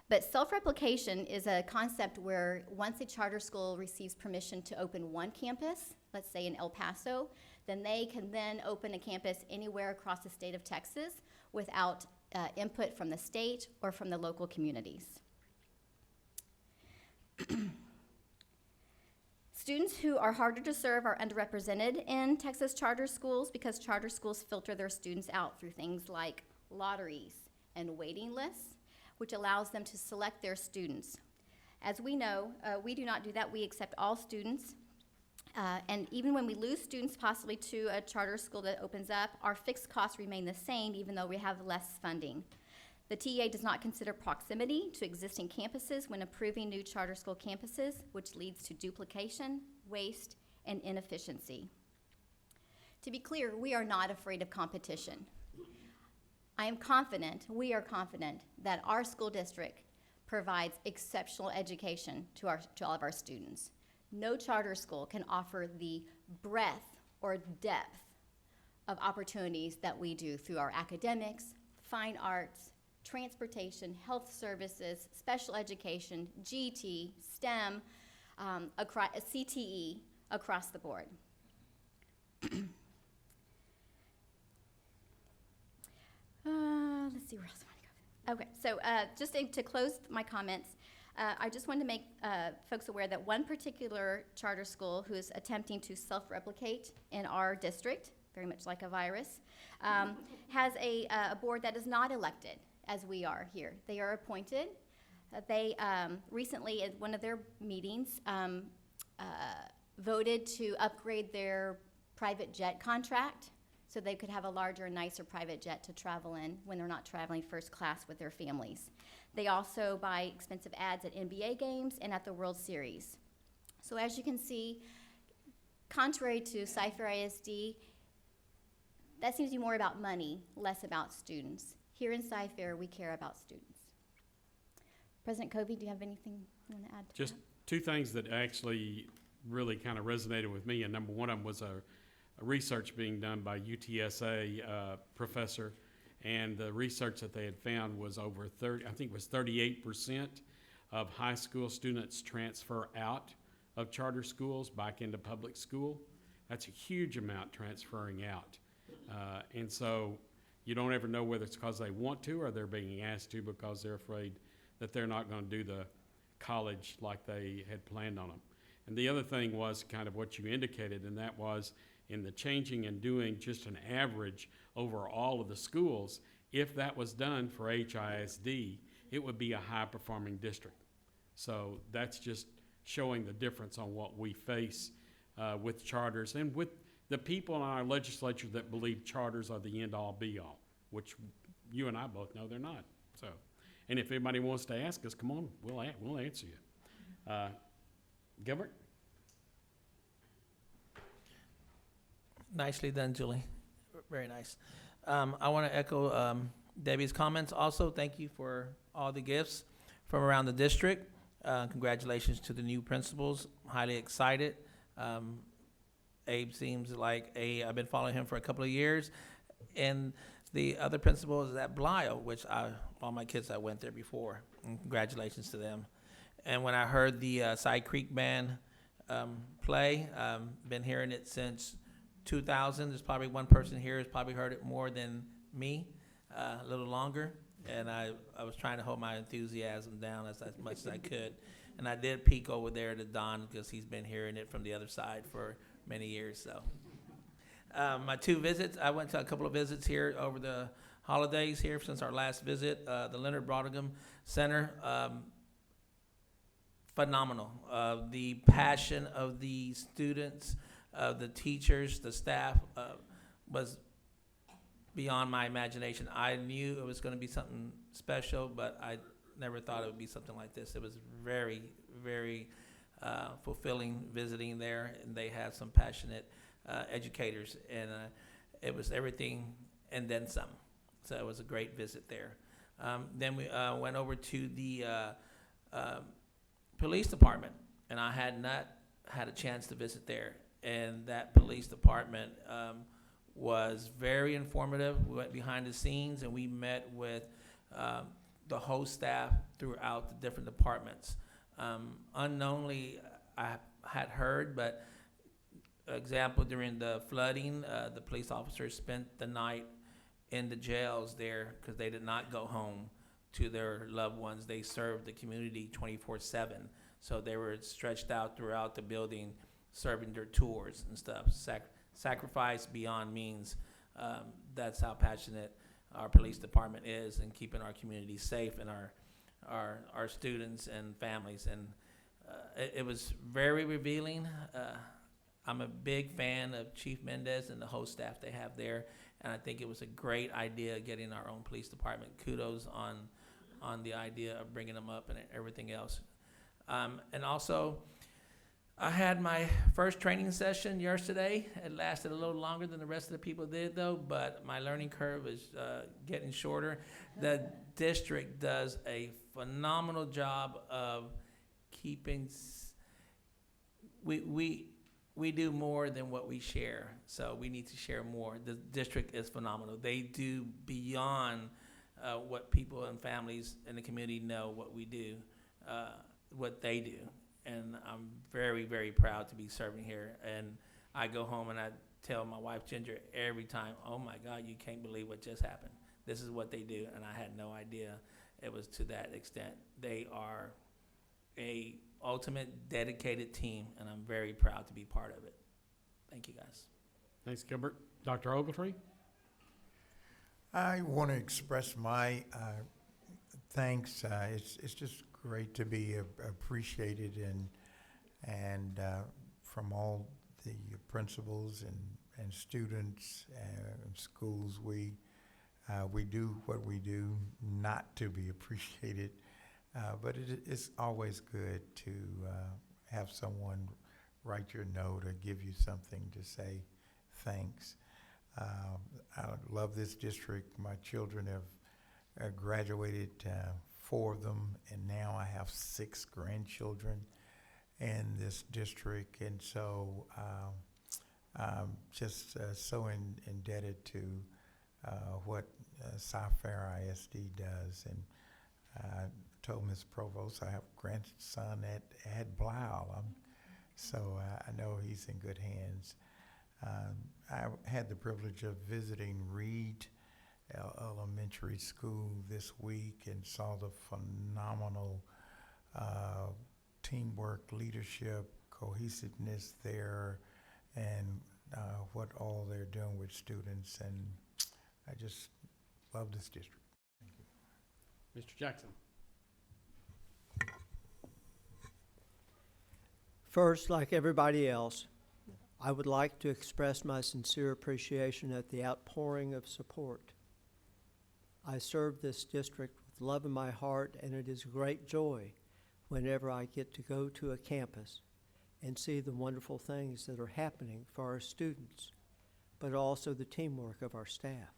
But self-replication is a concept where once a charter school receives permission to open one campus, let's say in El Paso, then they can then open a campus anywhere across the state of Texas without input from the state or from the local communities. Students who are harder to serve are underrepresented in Texas charter schools because charter schools filter their students out through things like lotteries and waiting lists, which allows them to select their students. As we know, we do not do that. We accept all students. And even when we lose students possibly to a charter school that opens up, our fixed costs remain the same even though we have less funding. The TEA does not consider proximity to existing campuses when approving new charter school campuses, which leads to duplication, waste, and inefficiency. To be clear, we are not afraid of competition. I am confident, we are confident, that our school district provides exceptional education to all of our students. No charter school can offer the breadth or depth of opportunities that we do through our academics, fine arts, transportation, health services, special education, GT, STEM, CTE, across the board. Let's see, where else do I want to go? Okay, so just to close my comments, I just wanted to make folks aware that one particular charter school who is attempting to self-replicate in our district, very much like a virus, has a board that is not elected, as we are here. They are appointed. They recently, at one of their meetings, voted to upgrade their private jet contract so they could have a larger, nicer private jet to travel in when they're not traveling first class with their families. They also buy expensive ads at NBA games and at the World Series. So as you can see, contrary to Cypher-ISD, that seems to be more about money, less about students. Here in Cypher, we care about students. President Covey, do you have anything you want to add to Just two things that actually really kind of resonated with me, and number one of them was a research being done by UTSA professor, and the research that they had found was over 38% of high school students transfer out of charter schools back into public school. That's a huge amount transferring out. And so you don't ever know whether it's because they want to or they're being asked to because they're afraid that they're not going to do the college like they had planned on them. And the other thing was kind of what you indicated, and that was in the changing and doing just an average over all of the schools. If that was done for HISD, it would be a high-performing district. So that's just showing the difference on what we face with charters and with the people in our legislature that believe charters are the end-all, be-all, which you and I both know they're not. So, and if anybody wants to ask us, come on, we'll answer you. Gilbert? Nicely done, Julie. Very nice. I want to echo Debbie's comments also. Thank you for all the gifts from around the district. Congratulations to the new principals. Highly excited. Abe seems like I've been following him for a couple of years. And the other principal is at Blio, which all my kids, I went there before. And congratulations to them. And when I heard the Side Creek Band play, been hearing it since 2000. There's probably one person here who's probably heard it more than me, a little longer. And I was trying to hold my enthusiasm down as much as I could. And I did peek over there to Don because he's been hearing it from the other side for many years. So my two visits, I went to a couple of visits here over the holidays here since our last visit. The Leonard Brodingham Center, phenomenal. The passion of the students, the teachers, the staff was beyond my imagination. I knew it was going to be something special, but I never thought it would be something like this. It was very, very fulfilling visiting there, and they had some passionate educators, and it was everything and then some. So it was a great visit there. Then we went over to the police department, and I had not had a chance to visit there. And that police department was very informative. We went behind the scenes and we met with the whole staff throughout the different departments. Unknowingly, I had heard, but example, during the flooding, the police officers spent the night in the jails there because they did not go home to their loved ones. They served the community 24/7. So they were stretched out throughout the building, serving their tours and stuff. Sacrifice beyond means. That's how passionate our police department is in keeping our community safe and our students and families. And it was very revealing. I'm a big fan of Chief Mendez and the whole staff they have there, and I think it was a great idea getting our own police department. Kudos on the idea of bringing them up and everything else. And also, I had my first training session yesterday. It lasted a little longer than the rest of the people did, though, but my learning curve is getting shorter. The district does a phenomenal job of keeping. We do more than what we share, so we need to share more. The district is phenomenal. They do beyond what people and families in the community know what we do, what they do. And I'm very, very proud to be serving here. And I go home and I tell my wife, Ginger, every time, oh my God, you can't believe what just happened. This is what they do, and I had no idea it was to that extent. They are a ultimate dedicated team, and I'm very proud to be part of it. Thank you, guys. Thanks, Gilbert. Dr. Ogletree? I want to express my thanks. It's just great to be appreciated and from all the principals and students and schools. We do what we do not to be appreciated, but it's always good to have someone write your note or give you something to say thanks. I love this district. My children have graduated, 4 of them, and now I have 6 grandchildren in this district, and so I'm just so indebted to what Cypress-Fairbanks ISD does. And I told Ms. Provost I have a grandson at Blau, so I know he's in good hands. I had the privilege of visiting Reed Elementary School this week and saw the phenomenal teamwork, leadership, cohesiveness there, and what all they're doing with students. And I just love this district. Thank you. Mr. Jackson? First, like everybody else, I would like to express my sincere appreciation at the outpouring of support. I serve this district with love in my heart, and it is a great joy whenever I get to go to a campus and see the wonderful things that are happening for our students, but also the teamwork of our staff.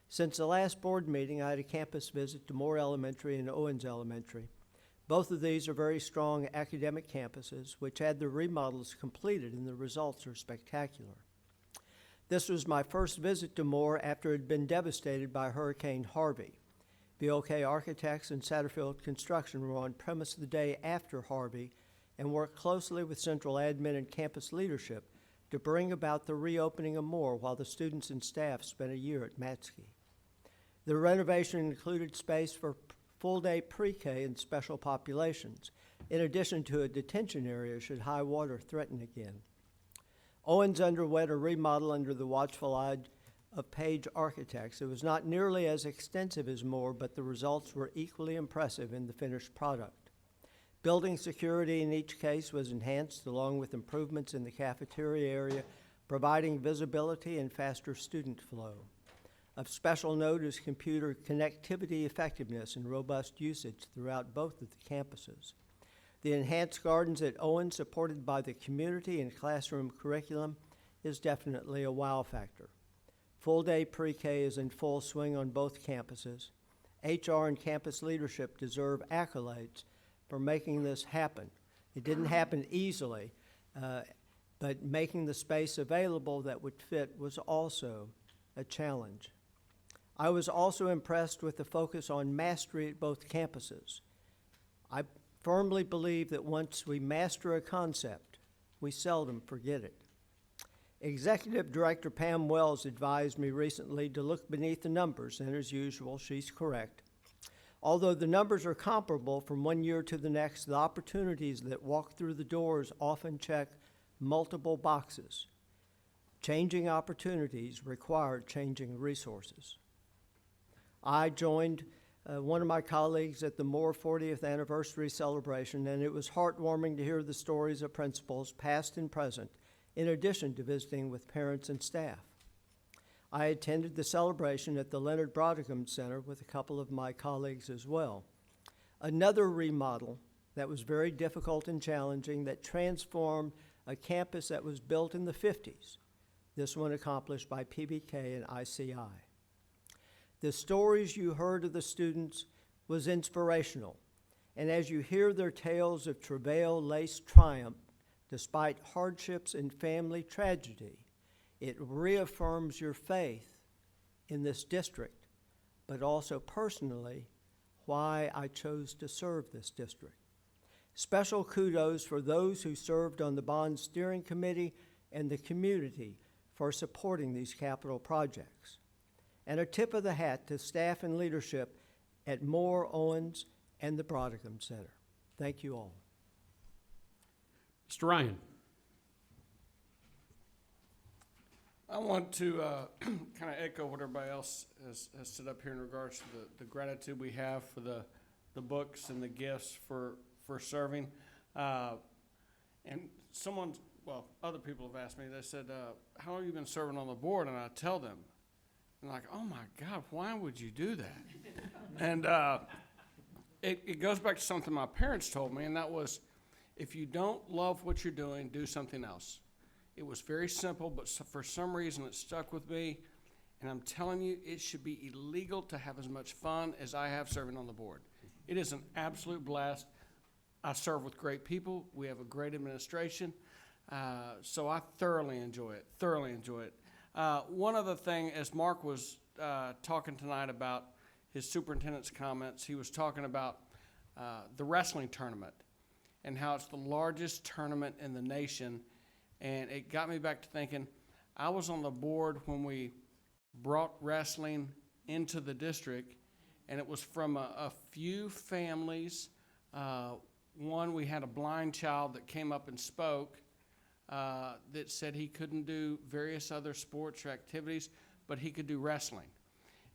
Since the last board meeting, I had a campus visit to Moore Elementary and Owens Elementary. Both of these are very strong academic campuses, which had their remodels completed, and the results are spectacular. This was my first visit to Moore after it had been devastated by Hurricane Harvey. BOK Architects and Satterfield Construction were on premise the day after Harvey and worked closely with central admin and campus leadership to bring about the reopening of Moore while the students and staff spent a year at Matsky. The renovation included space for full-day pre-K and special populations, in addition to a detention area should high water threaten again. Owens underwent a remodel under the watchful eye of Page Architects. It was not nearly as extensive as Moore, but the results were equally impressive in the finished product. Building security in each case was enhanced, along with improvements in the cafeteria area, providing visibility and faster student flow. Of special note is computer connectivity effectiveness and robust usage throughout both of the campuses. The enhanced gardens at Owens, supported by the community and classroom curriculum, is definitely a wow factor. Full-day pre-K is in full swing on both campuses. HR and campus leadership deserve accolades for making this happen. It didn't happen easily, but making the space available that would fit was also a challenge. I was also impressed with the focus on mastery at both campuses. I firmly believe that once we master a concept, we seldom forget it. Executive Director Pam Wells advised me recently to look beneath the numbers, and as usual, she's correct. Although the numbers are comparable from one year to the next, the opportunities that walk through the doors often check multiple boxes. Changing opportunities require changing resources. I joined one of my colleagues at the Moore 40th anniversary celebration, and it was heartwarming to hear the stories of principals, past and present, in addition to visiting with parents and staff. I attended the celebration at the Leonard Brodicom Center with a couple of my colleagues as well. Another remodel that was very difficult and challenging that transformed a campus that was built in the 50s, this one accomplished by PBK and ICI. The stories you heard of the students was inspirational, and as you hear their tales of travail-laced triumph, despite hardships and family tragedy, it reaffirms your faith in this district, but also personally why I chose to serve this district. Special kudos for those who served on the bond steering committee and the community for supporting these capital projects. And a tip of the hat to staff and leadership at Moore, Owens, and the Brodicom Center. Thank you all. Mr. Ryan. I want to kind of echo what everybody else has said up here in regards to the gratitude we have for the books and the gifts for serving. And other people have asked me, they said, how long have you been serving on the board? And I tell them, and like, oh my God, why would you do that? And it goes back to something my parents told me, and that was, if you don't love what you're doing, do something else. It was very simple, but for some reason it stuck with me. And I'm telling you, it should be illegal to have as much fun as I have serving on the board. It is an absolute blast. I serve with great people. We have a great administration. So I thoroughly enjoy it, One other thing, as Mark was talking tonight about his superintendent's comments, he was talking about the wrestling tournament and how it's the largest tournament in the nation. And it got me back to thinking, I was on the board when we brought wrestling into the district, and it was from a few families. One, we had a blind child that came up and spoke that said he couldn't do various other sports or activities, but he could do wrestling.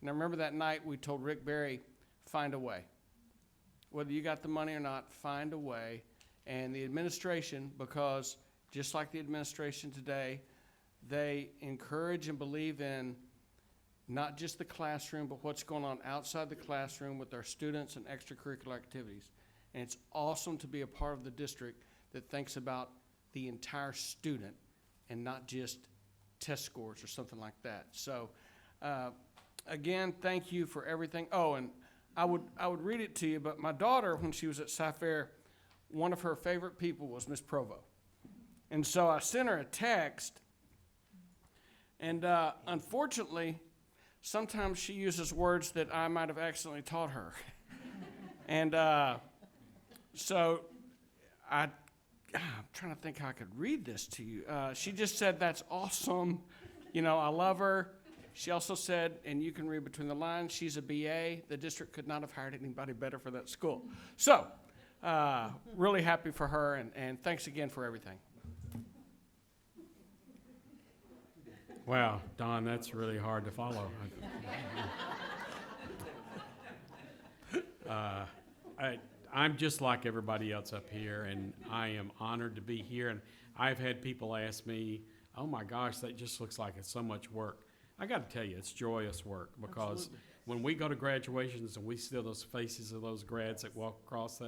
And I remember that night we told Rick Berry, find a way. Whether you got the money or not, find a way. And the administration, because just like the administration today, they encourage and believe in not just the classroom, but what's going on outside the classroom with our students and extracurricular activities. And it's awesome to be a part of the district that thinks about the entire student and not just test scores or something like that. So, again, thank you for everything. Oh, and I would read it to you, but my daughter, when she was at Cypher, one of her favorite people was Miss Provo. And so I sent her a text, and unfortunately, sometimes she uses words that I might have accidentally taught her. And so I'm trying to think how I could read this to you. She just said, that's awesome. You know, I love her. She also said, and you can read between the lines, she's a BA. The district could not have hired anybody better for that school. So, really happy for her, and thanks again for everything. Wow, Don, that's really hard to follow. I'm just like everybody else up here, and I am honored to be here. And I've had people ask me, oh my gosh, that just looks like it's so much work. I got to tell you, it's joyous work, because absolutely, when we go to graduations and we see those faces of those grads that walk across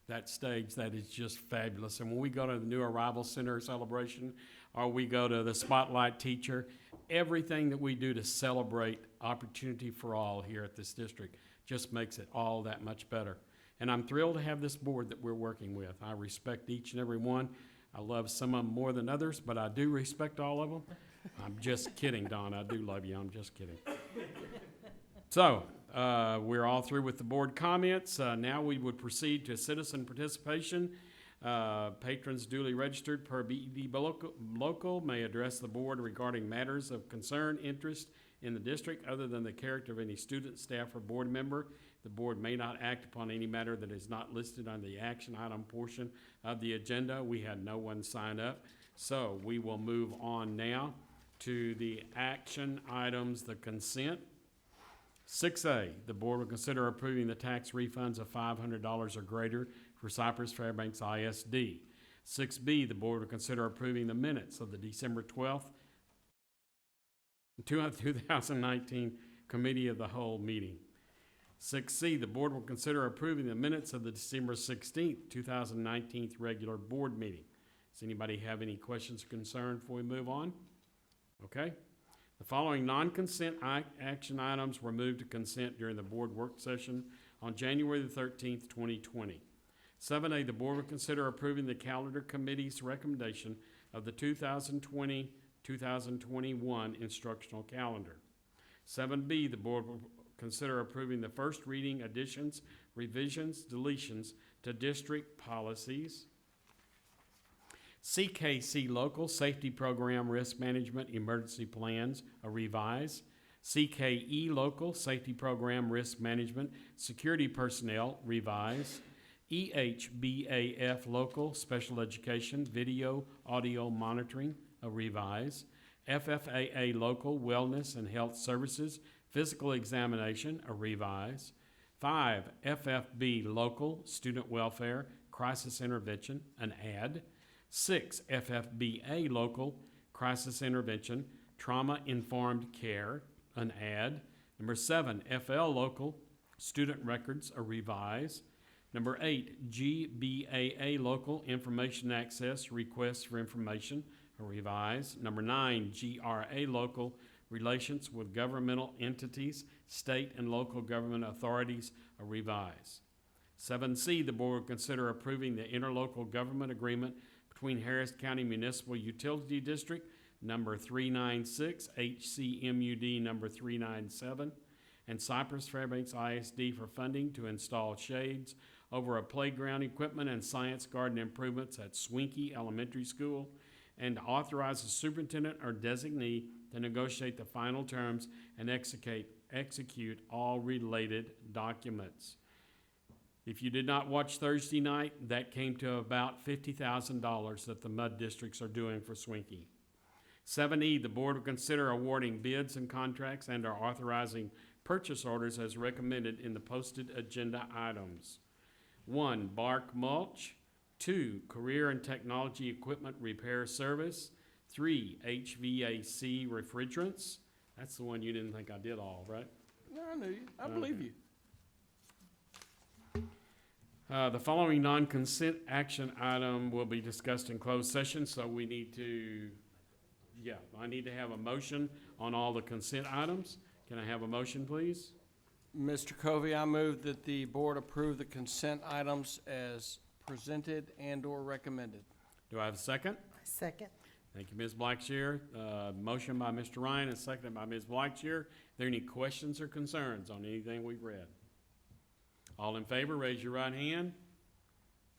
that stage, that is just fabulous. And when we go to the new arrival center celebration, or we go to the spotlight teacher, everything that we do to celebrate opportunity for all here at this district just makes it all that much better. And I'm thrilled to have this board that we're working with. I respect each and every one. I love some of them more than others, but I do respect all of them. I'm just kidding, Don. I do love you. I'm just kidding. So, we're all through with the board comments. Now we would proceed to citizen participation. Patrons duly registered per BED local may address the board regarding matters of concern, interest in the district other than the character of any student, staff, or board member. The board may not act upon any matter that is not listed on the action item portion of the agenda. We had no one sign up, so we will move on now to the action items, the consent. 6A, the board will consider approving the tax refunds of $500 or greater for Cypress-Fairbanks ISD. 6B, the board will consider approving the minutes of the December 12th, 2019 Committee of the Whole meeting. 6C, the board will consider approving the minutes of the December 16th, 2019 regular board meeting. Does anybody have any questions or concerns before we move on? Okay. The following non-consent action items were moved to consent during the board work session on January the 13th, 2020. 7A, the board will consider approving the calendar committee's recommendation of the 2020-2021 instructional calendar. 7B, the board will consider approving the first reading additions, revisions, deletions to district policies. CKC Local Safety Program Risk Management Emergency Plans, a revise. CKE Local Safety Program Risk Management Security Personnel, revise. EHBAF Local Special Education Video Audio Monitoring, a revise. FFAA Local Wellness and Health Services Physical Examination, a revise. 5, FFB Local Student Welfare Crisis Intervention, an add. 6, FFBA Local Crisis Intervention Trauma Informed Care, an add. Number 7, FL Local Student Records, a revise. Number 8, GBAA Local Information Access Requests for Information, a revise. Number 9, GRA Local Relations with Governmental Entities, State and Local Government Authorities, a revise. 7C, the board will consider approving the interlocal government agreement between Harris County Municipal Utility District number 396, HCMUD number 397, and Cypress-Fairbanks ISD for funding to install shades over a playground equipment and science garden improvements at Swinky Elementary School, and to authorize the superintendent or designee to negotiate the final terms and execute all related documents. If you did not watch Thursday night, that came to about $50,000 that the MUD districts are doing for Swinky. 7E, the board will consider awarding bids and contracts and are authorizing purchase orders as recommended in the posted agenda items. 1, Bark Mulch. 2, Career and Technology Equipment Repair Service. 3, HVAC Refrigerants. That's the one you didn't think I did all, right? No, I knew you. I believe you. The following non-consent action item will be discussed in closed session, so we need to, I need to have a motion on all the consent items. Can I have a motion, please? Mr. Covey, I move that the board approve the consent items as presented and/or recommended. Do I have a second? Second. Thank you, Ms. Blackshear. Motion by Mr. Ryan and seconded by Ms. Blackshear. Are there any questions or concerns on anything we've read? All in favor, raise your right hand.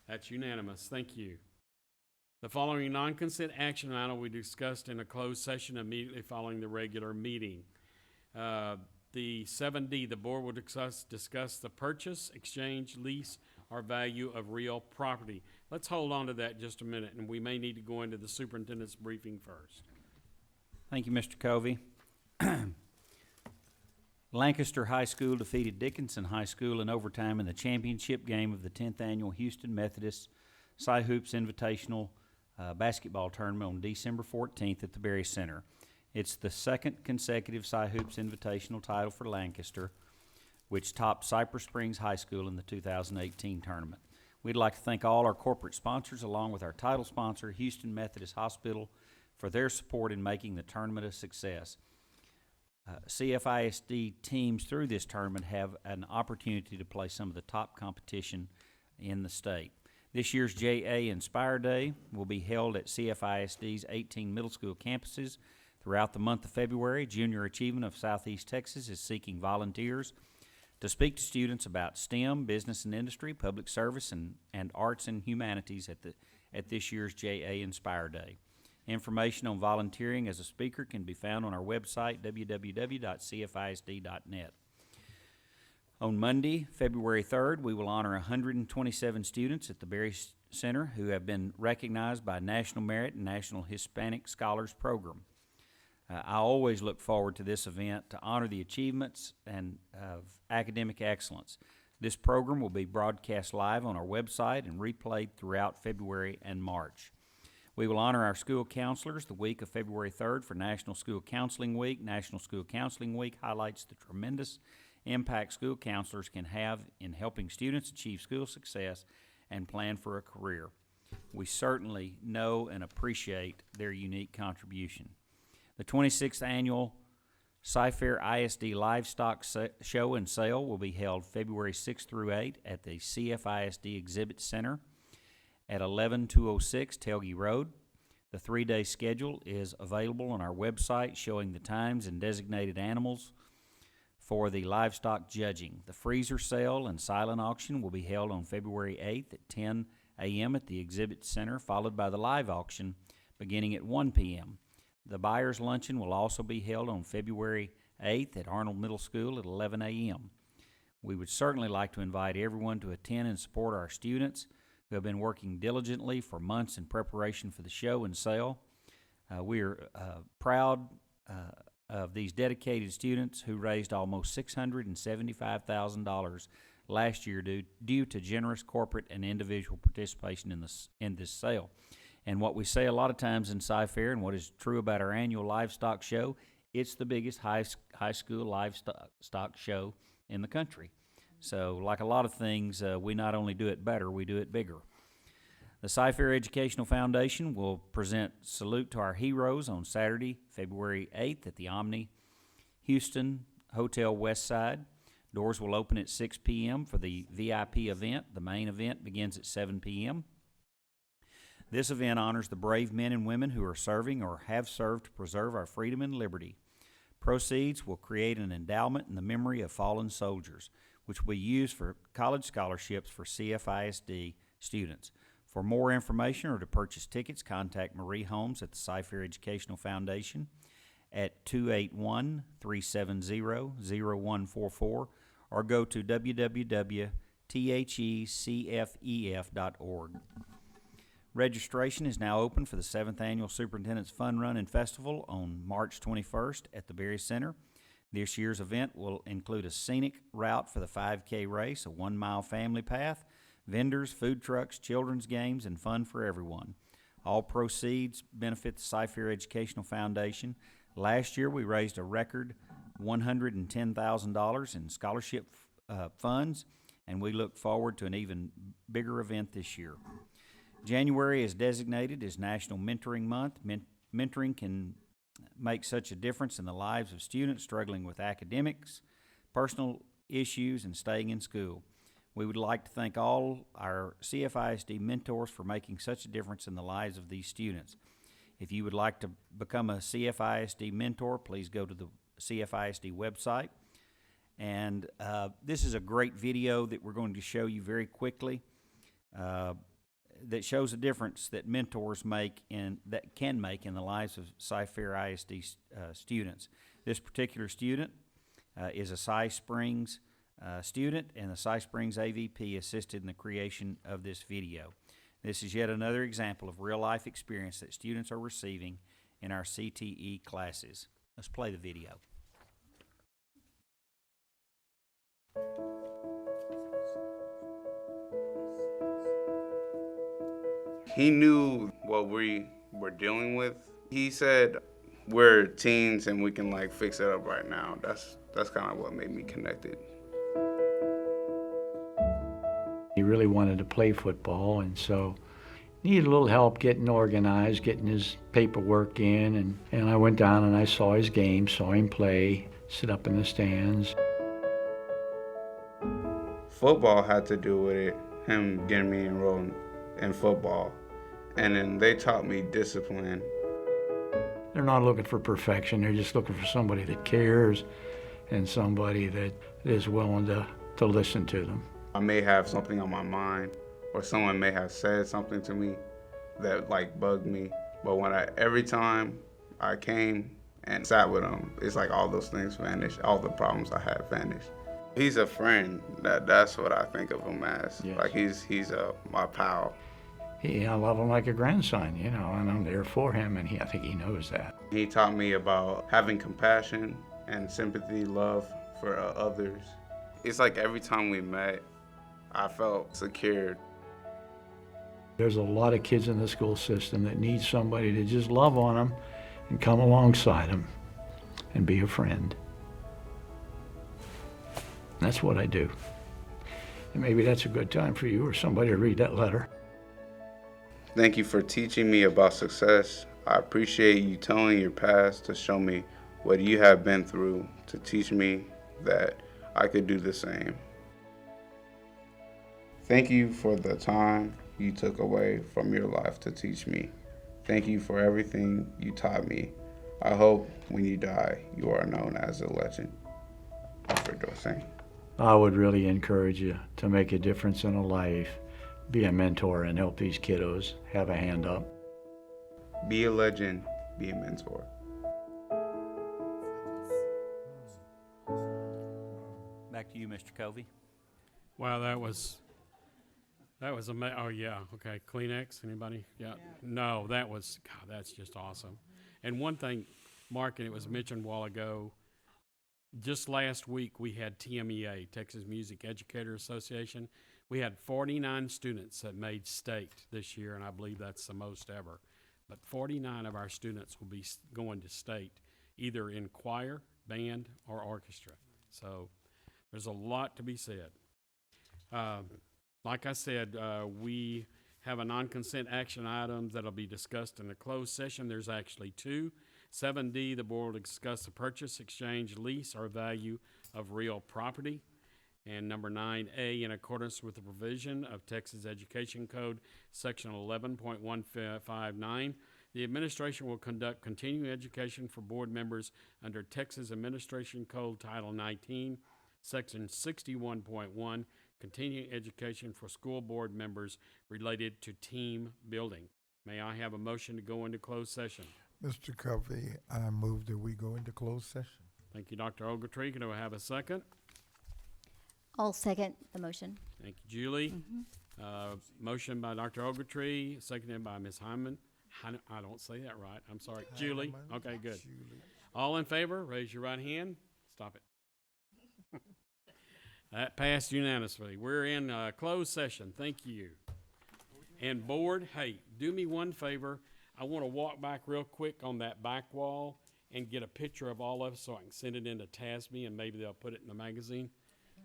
That's unanimous. Thank you. The following non-consent action item we discussed in a closed session immediately following the regular meeting. The 7D, the board will discuss the purchase, exchange, lease, or value of real property. Let's hold on to that just a minute, and we may need to go into the superintendent's briefing first. Thank you, Mr. Covey. Lancaster High School defeated Dickinson High School in overtime in the championship game of the 10th Annual Houston Methodist Cy Hoops Invitational Basketball Tournament on December 14th at the Berry Center. It's the second consecutive Cy Hoops Invitational title for Lancaster, which topped Cypress Springs High School in the 2018 tournament. We'd like to thank all our corporate sponsors, along with our title sponsor, Houston Methodist Hospital, for their support in making the tournament a success. CFISD teams through this tournament have an opportunity to play some of the top competition in the state. This year's JA Inspire Day will be held at CFISD's 18 middle school campuses Throughout the month of February, Junior Achievement of Southeast Texas is seeking volunteers to speak to students about STEM, business and industry, public service, and arts and humanities at this year's JA Inspire Day. Information on volunteering as a speaker can be found on our website, www.cfisd.net. On Monday, February 3rd, we will honor 127 students at the Berry Center who have been recognized by National Merit and National Hispanic Scholars Program. I always look forward to this event to honor the achievements and of academic excellence. This program will be broadcast live on our website and replayed throughout February and March. We will honor our school counselors the week of February 3rd for National School Counseling Week. National School Counseling Week highlights the tremendous impact school counselors can have in helping students achieve school success and plan for a career. We certainly know and appreciate their unique contribution. The 26th Annual Cyfair ISD Livestock Show and Sale will be held February 6 through 8 at the CFISD Exhibit Center at 11206 Telge Road. The 3-day schedule is available on our website showing the times and designated animals for the livestock judging. The freezer sale and silent auction will be held on February 8th at 10 a.m. at the Exhibit Center, followed by the live auction beginning at 1 p.m. The Buyers Luncheon will also be held on February 8th at Arnold Middle School at 11 a.m. We would certainly like to invite everyone to attend and support our students who have been working diligently for months in preparation for the show and sale. We are proud of these dedicated students who raised almost $675,000 last year due to generous corporate and individual participation in this sale. And what we say a lot of times in Cyfair, and what is true about our annual livestock show, it's the biggest high school livestock show in the country. So like a lot of things, we not only do it better, we do it bigger. The Cyfair Educational Foundation will present Salute to Our Heroes on Saturday, February 8th at the Omni Houston Hotel West Side. Doors will open at 6 p.m. for the VIP event. The main event begins at 7 p.m. This event honors the brave men and women who are serving or have served to preserve our freedom and liberty. Proceeds will create an endowment in the memory of fallen soldiers, which will be used for college scholarships for CFISD students. For more information or to purchase tickets, contact Marie Holmes at the Cyfair Educational Foundation at 281-370-0144 or go to www.thecfef.org. Registration is now open for the 7th Annual Superintendent's Fun Run and Festival on March 21st at the Berry Center. This year's event will include a scenic route for the 5K race, a 1-mile family path, vendors, food trucks, children's games, and fun for everyone. All proceeds benefit the Cyfair Educational Foundation. Last year, we raised a record $110,000 in scholarship funds, and we look forward to an even bigger event this year. January is designated as National Mentoring Month. Mentoring can make such a difference in the lives of students struggling with academics, personal issues, and staying in school. We would like to thank all our CFISD mentors for making such a difference in the lives of these students. If you would like to become a CFISD mentor, please go to the CFISD website. And this is a great video that we're going to show you very quickly that shows a difference that mentors can make in the lives of Cyfair ISD students. This particular student is a Cy Springs student, and the Cy Springs AVP assisted in the creation of this video. This is yet another example of real-life experience that students are receiving in our CTE classes. Let's play the video. He knew what we were dealing with. He said, we're teens and we can like fix it up right now. That's kind of what made me connected. He really wanted to play football, and so needed a little help getting organized, getting his paperwork in, and I went down and I saw his game, saw him play, sit up in the stands. Football had to do with it, him getting me enrolled in football. And then they taught me discipline. They're not looking for perfection. They're just looking for somebody that cares and somebody that is willing to listen to them. I may have something on my mind, or someone may have said something to me that like bugged me. But every time I came and sat with him, it's like all those things vanished. All the problems I had vanished. He's a friend. That's what I think of him as. Yes. Like he's my pal. I love him like a grandson, and I'm there for him, and I think he knows that. He taught me about having compassion and sympathy, love for others. It's like every time we met, I felt secured. There's a lot of kids in the school system that need somebody to just love on them and come alongside them and be a friend. That's what I do. And maybe that's a good time for you or somebody to read that letter. Thank you for teaching me about success. I appreciate you telling your past to show me what you have been through, to teach me that I could do the same. Thank you for the time you took away from your life to teach me. Thank you for everything you taught me. I hope when you die, you are known as a legend. Alfred Dorsey. I would really encourage you to make a difference in a life, be a mentor, and help these kiddos have a hand up. Be a legend, be a mentor. Back to you, Mr. Covey. Wow, that was amazing. Oh, yeah, okay, Kleenex, anybody? Yeah. No, God, that's just awesome. And one thing, Mark, and it was mentioned a while ago, just last week we had TMEA, Texas Music Educator Association. We had 49 students that made state this year, and I believe that's the most ever. But 49 of our students will be going to state, either in choir, band, or orchestra. So there's a lot to be said. Like I said, we have a non-consent action items that'll be discussed in a closed session. There's actually two. 7D, the board will discuss the purchase, exchange, lease, or value of real property. And number 9A, in accordance with the provision of Texas Education Code, Section 11.159, the administration will conduct continuing education for board members under Texas Administration Code Title 19, Section 61.1, continuing education for school board members related to team building. May I have a motion to go into closed session? Mr. Covey, I move that we go into closed session. Thank you, Dr. Ogletree. Can I have a second? I'll second the motion. Thank you, Julie. Motion by Dr. Ogletree, seconded by Ms. Hyman. I don't say that right. I'm sorry. Julie. Okay, good. All in favor, raise your right hand. Stop it. That passed unanimously. We're in closed session. Thank you. And board, hey, do me one favor. I want to walk back real quick on that back wall and get a picture of all of us so I can send it into TASB and maybe they'll put it in the magazine.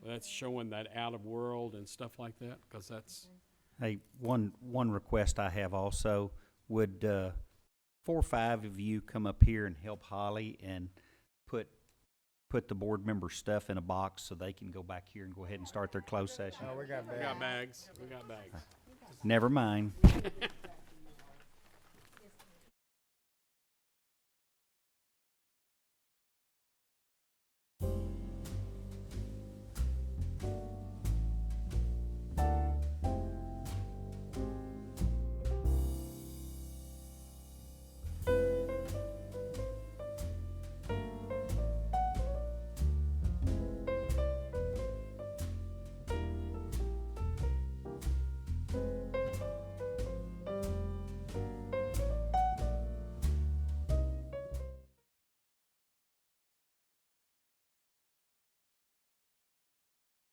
That's showing that out of world and stuff like that, because that's. Hey, one request I have also, would 4 or 5 of you come up here and help Holly and put the board member stuff in a box so they can go back here and go ahead and start their closed session? Oh, we got bags. We got bags. Never mind.